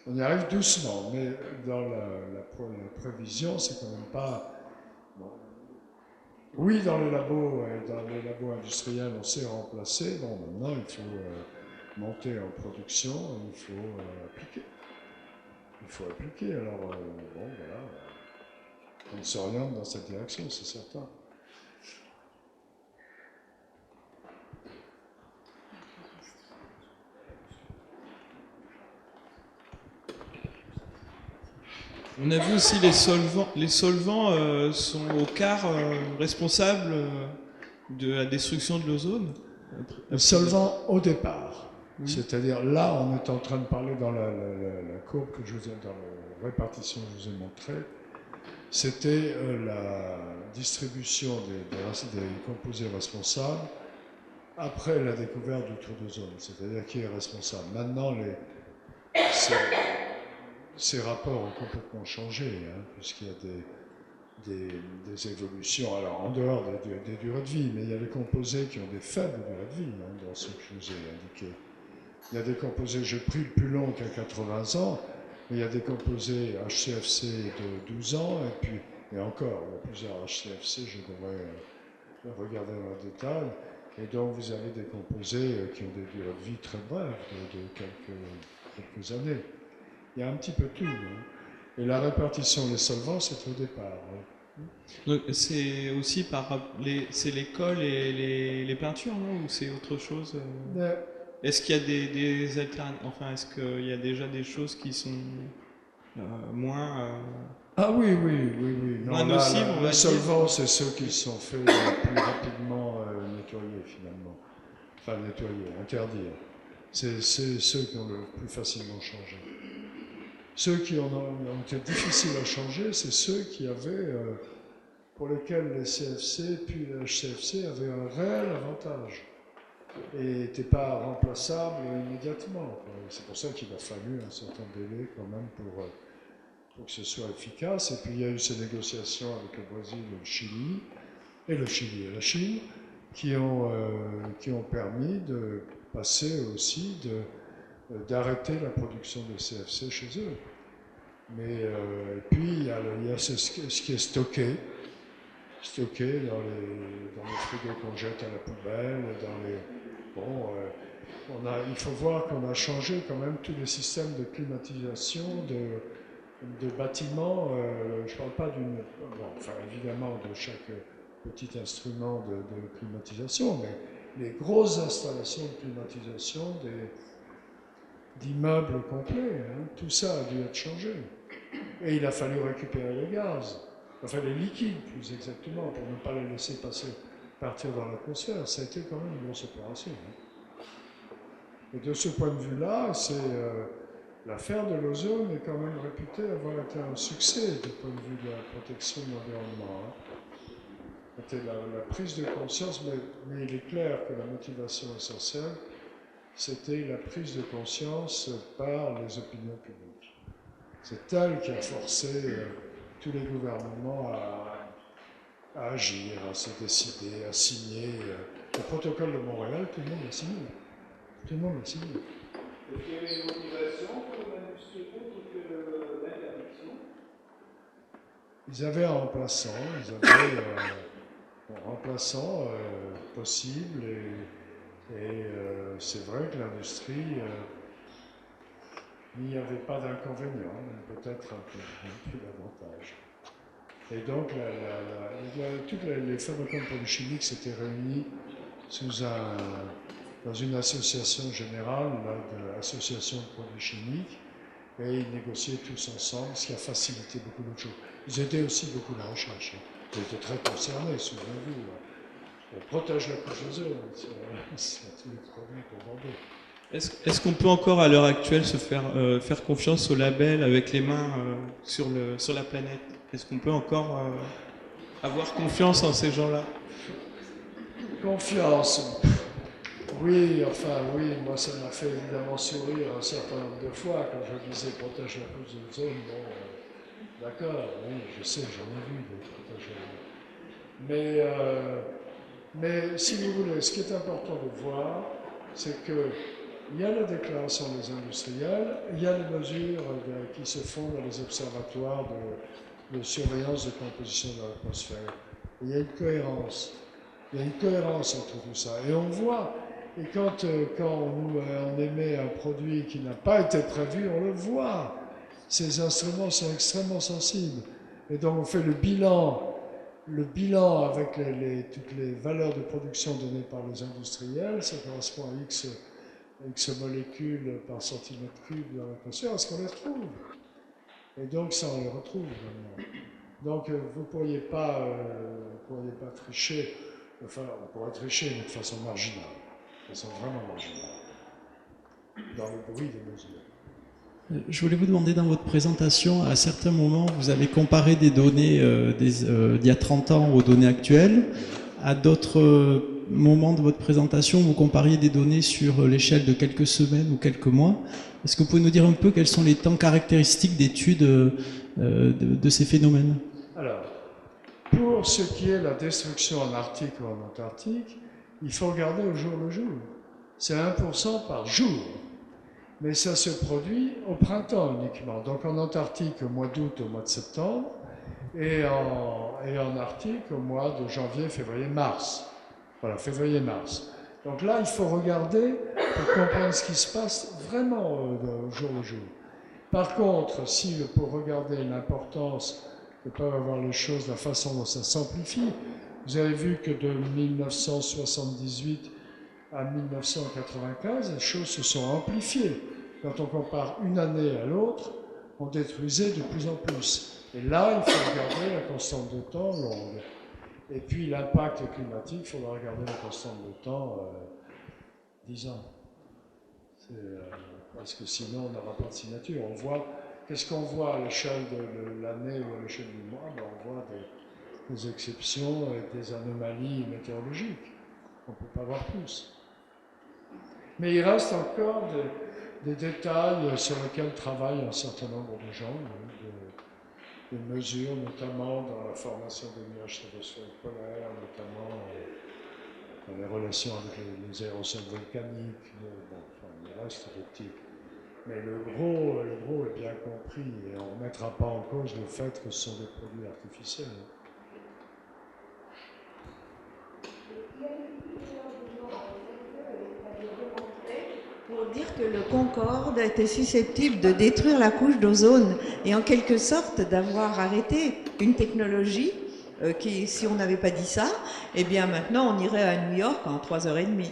On y arrive doucement, mais dans la prévision, c'est quand même pas... Bon. Oui, dans les labos industriels, on sait remplacer. Bon, maintenant, il faut monter en production, il faut appliquer. Il faut appliquer. Alors, bon, voilà. On s'oriente dans cette direction, c'est certain. On a vu aussi les solvants. Les solvants sont au quart responsables de la destruction de l'ozone. Le solvant au départ. Oui. C'est-à-dire là, on est en train de parler dans la courbe que je vous ai, dans la répartition que je vous ai montrée, c'était la distribution des composés responsables après la découverte du trou d'ozone, c'est-à-dire qui est responsable. Maintenant, ces rapports ont complètement changé, puisqu'il y a des évolutions, alors en dehors des durées de vie, mais il y a des composés qui ont des faibles durées de vie, dans ce que je vous ai indiqué. Il y a des composés, j'ai pris le plus long qui a 80 ans, mais il y a des composés HCFC de 12 ans, et encore, il y a plusieurs HCFC, je devrais regarder dans le détail, et donc vous avez des composés qui ont des durées de vie très brèves, de quelques années. Il y a un petit peu tout. Et la répartition des solvants, c'est au départ. Donc, c'est aussi c'est les cols et les peintures, non? Ou c'est autre chose? Est-ce qu'il y a des alternatives? Enfin, est-ce qu'il y a déjà des choses qui sont moins... Ah oui. Moins nocives, les solvants, c'est ceux qui sont faits le plus rapidement nettoyer, finalement. Enfin, nettoyer, interdire. C'est ceux qui ont le plus facilement changé. Ceux qui ont été difficiles à changer, c'est ceux qui avaient, pour lesquels les CFC puis les HCFC avaient un réel avantage et n'étaient pas remplaçables immédiatement. C'est pour ça qu'il a fallu un certain délai quand même pour que ce soit efficace. Et puis il y a eu ces négociations avec le Brésil et le Chili et la Chine qui ont permis de passer aussi d'arrêter la production de CFC chez eux. Mais puis il y a ce qui est stocké dans les frigos qu'on jette à la poubelle, il faut voir qu'on a changé quand même tous les systèmes de climatisation de bâtiments. Je ne parle pas évidemment de chaque petit instrument de climatisation, mais les grosses installations de climatisation d'immeubles complets, tout ça a dû être changé. Et il a fallu récupérer les gaz, enfin les liquides plus exactement, pour ne pas les laisser partir dans l'atmosphère. Ça a été quand même une grosse opération. Et de ce point de vue-là, l'affaire de l'ozone est quand même réputée avoir été un succès du point de vue de la protection de l'environnement. C'était la prise de conscience, mais il est clair que la motivation essentielle, c'était la prise de conscience par les opinions publiques. C'est elle qui a forcé tous les gouvernements à agir, à se décider, à signer. Le protocole de Montréal, tout le monde l'a signé. Tout le monde l'a signé. Est-ce qu'il y avait une motivation pour l'industrie autre que l'interdiction? Ils avaient un remplaçant possible, et c'est vrai que l'industrie n'y avait pas d'inconvénient, mais peut-être un peu d'avantage. Et donc, tous les fabricants de produits chimiques s'étaient réunis dans une association générale, l'association de produits chimiques, et ils négociaient tous ensemble, ce qui a facilité beaucoup d'autres choses. Ils aidaient aussi beaucoup la recherche. Ils étaient très concernés, souvenez-vous. On protège la couche d'ozone, c'est tous les produits pour Bordeaux. Est-ce qu'on peut encore à l'heure actuelle se faire confiance au label avec les mains sur la planète? Est-ce qu'on peut encore Avoir confiance en ces gens-là. Confiance. Oui, moi ça m'a fait évidemment sourire un certain nombre de fois quand je disais protège la couche d'ozone. Bon, d'accord, oui, je sais, j'en ai vu des protèges. Mais si vous voulez, ce qui est important de voir, c'est qu'il y a la déclaration des industriels, il y a les mesures qui se font dans les observatoires de surveillance de composition de l'atmosphère. Il y a une cohérence. Il y a une cohérence entre tout ça. Et on voit, et quand on émet un produit qui n'a pas été prévu, on le voit. Ces instruments sont extrêmement sensibles. Et donc on fait le bilan avec toutes les valeurs de production données par les industriels, ça correspond à X molécules par centimètre cube dans l'atmosphère, est-ce qu'on les retrouve? Et donc ça, on les retrouve vraiment. Donc vous ne pourriez pas tricher, enfin on pourrait tricher, mais de façon marginale, de façon vraiment marginale, dans le bruit des mesures. Je voulais vous demander, dans votre présentation, à certains moments, vous avez comparé des données d'il y a 30 ans aux données actuelles. À d'autres moments de votre présentation, vous compariez des données sur l'échelle de quelques semaines ou quelques mois. Est-ce que vous pouvez nous dire un peu quels sont les temps caractéristiques d'études de ces phénomènes? Alors, pour ce qui est la destruction en Arctique ou en Antarctique, il faut regarder au jour le jour. C'est 1% par jour. Mais ça se produit au printemps uniquement. Donc en Antarctique au mois d'août, au mois de septembre, et en Arctique au mois de janvier, février, mars. Voilà, février-mars. Donc là, il faut regarder pour comprendre ce qui se passe vraiment au jour le jour. Par contre, pour regarder l'importance que peuvent avoir les choses, la façon dont ça s'amplifie, vous avez vu que de 1978 à 1995, les choses se sont amplifiées. Quand on compare une année à l'autre, on détruisait de plus en plus. Et là, il faut regarder la constante de temps longue. Et puis l'impact climatique, il faudra regarder la constante de temps 10 ans. Parce que sinon, on n'aura pas de signature. Qu'est-ce qu'on voit à l'échelle de l'année ou à l'échelle du mois? On voit des exceptions et des anomalies météorologiques. On ne peut pas voir plus. Mais il reste encore des détails sur lesquels travaillent un certain nombre de gens, des mesures, notamment dans la formation des nuages stratosphériques polaires, notamment dans les relations avec les aérosols volcaniques. Il reste des petits. Mais le gros est bien compris et on ne remettra pas en cause le fait que ce sont des produits artificiels. Pour dire que le Concorde était susceptible de détruire la couche d'ozone et en quelque sorte d'avoir arrêté une technologie qui, si on n'avait pas dit ça, eh bien maintenant on irait à New York en 3h30.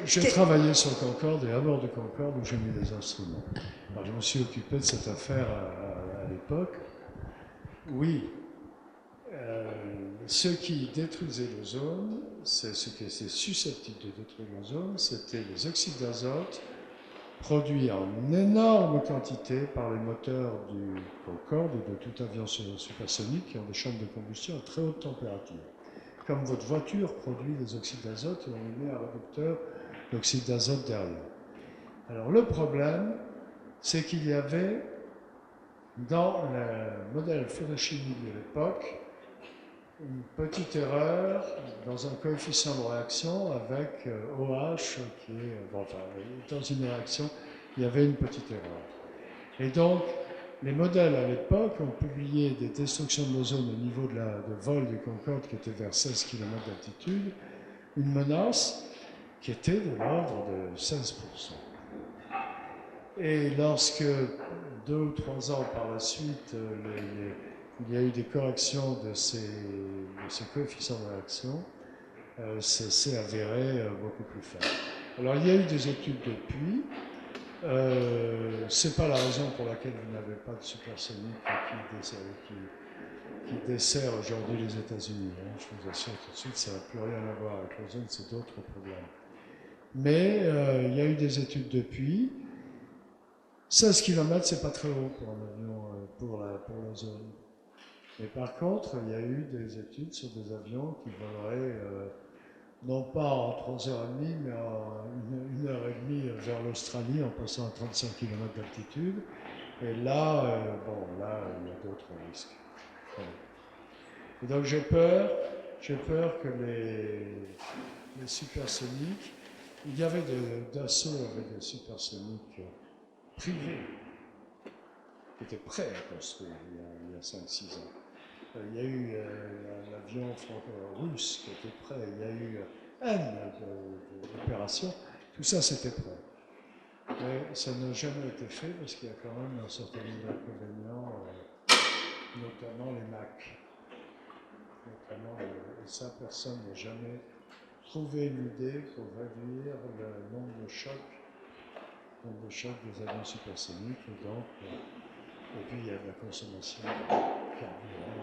J'ai travaillé sur le Concorde et à bord du Concorde où j'ai mis des instruments. Alors, je me suis occupé de cette affaire à l'époque. Oui, ce qui détruisait l'ozone, ce qui était susceptible de détruire l'ozone, c'était les oxydes d'azote produits en énorme quantité par les moteurs du Concorde ou de tout avion supersonique qui ont des chambres de combustion à très haute température. Comme votre voiture produit des oxydes d'azote et on met un réducteur d'oxyde d'azote derrière. Alors le problème, c'est qu'il y avait dans le modèle phénochimique de l'époque une petite erreur dans un coefficient de réaction avec OH qui est, dans une réaction, il y avait une petite erreur. Et donc, les modèles à l'époque ont publié des destructions de l'ozone au niveau de vol du Concorde qui était vers 16 km d'altitude, une menace qui était de l'ordre de 16%. Et lorsque 2 ou 3 ans par la suite, il y a eu des corrections de ces coefficients de réaction, c'est avéré beaucoup plus faible. Alors il y a eu des études depuis. C'est pas la raison pour laquelle vous n'avez pas de supersonique qui dessert aujourd'hui les États-Unis. Je vous assure tout de suite, ça n'a plus rien à voir avec l'ozone, c'est d'autres problèmes. Mais il y a eu des études depuis. 16 km, c'est pas très haut pour un avion, pour l'ozone. Mais par contre, il y a eu des études sur des avions qui voleraient non pas en 3h30, mais en 1h30 vers l'Australie en passant à 35 km d'altitude. Et là, là, il y a d'autres risques. Ouais. Et donc j'ai peur que les supersoniques, il y avait Dassault avait des supersoniques privés qui étaient prêts à construire il y a 5-6 ans. Il y a eu l'avion russe qui était prêt, il y a eu d'opérations, tout ça c'était prêt. Mais ça n'a jamais été fait parce qu'il y a quand même un certain nombre d'inconvénients, notamment les Mac. Et ça, personne n'a jamais trouvé une idée pour réduire le nombre de chocs des avions supersoniques. Et puis il y a de la consommation de carburant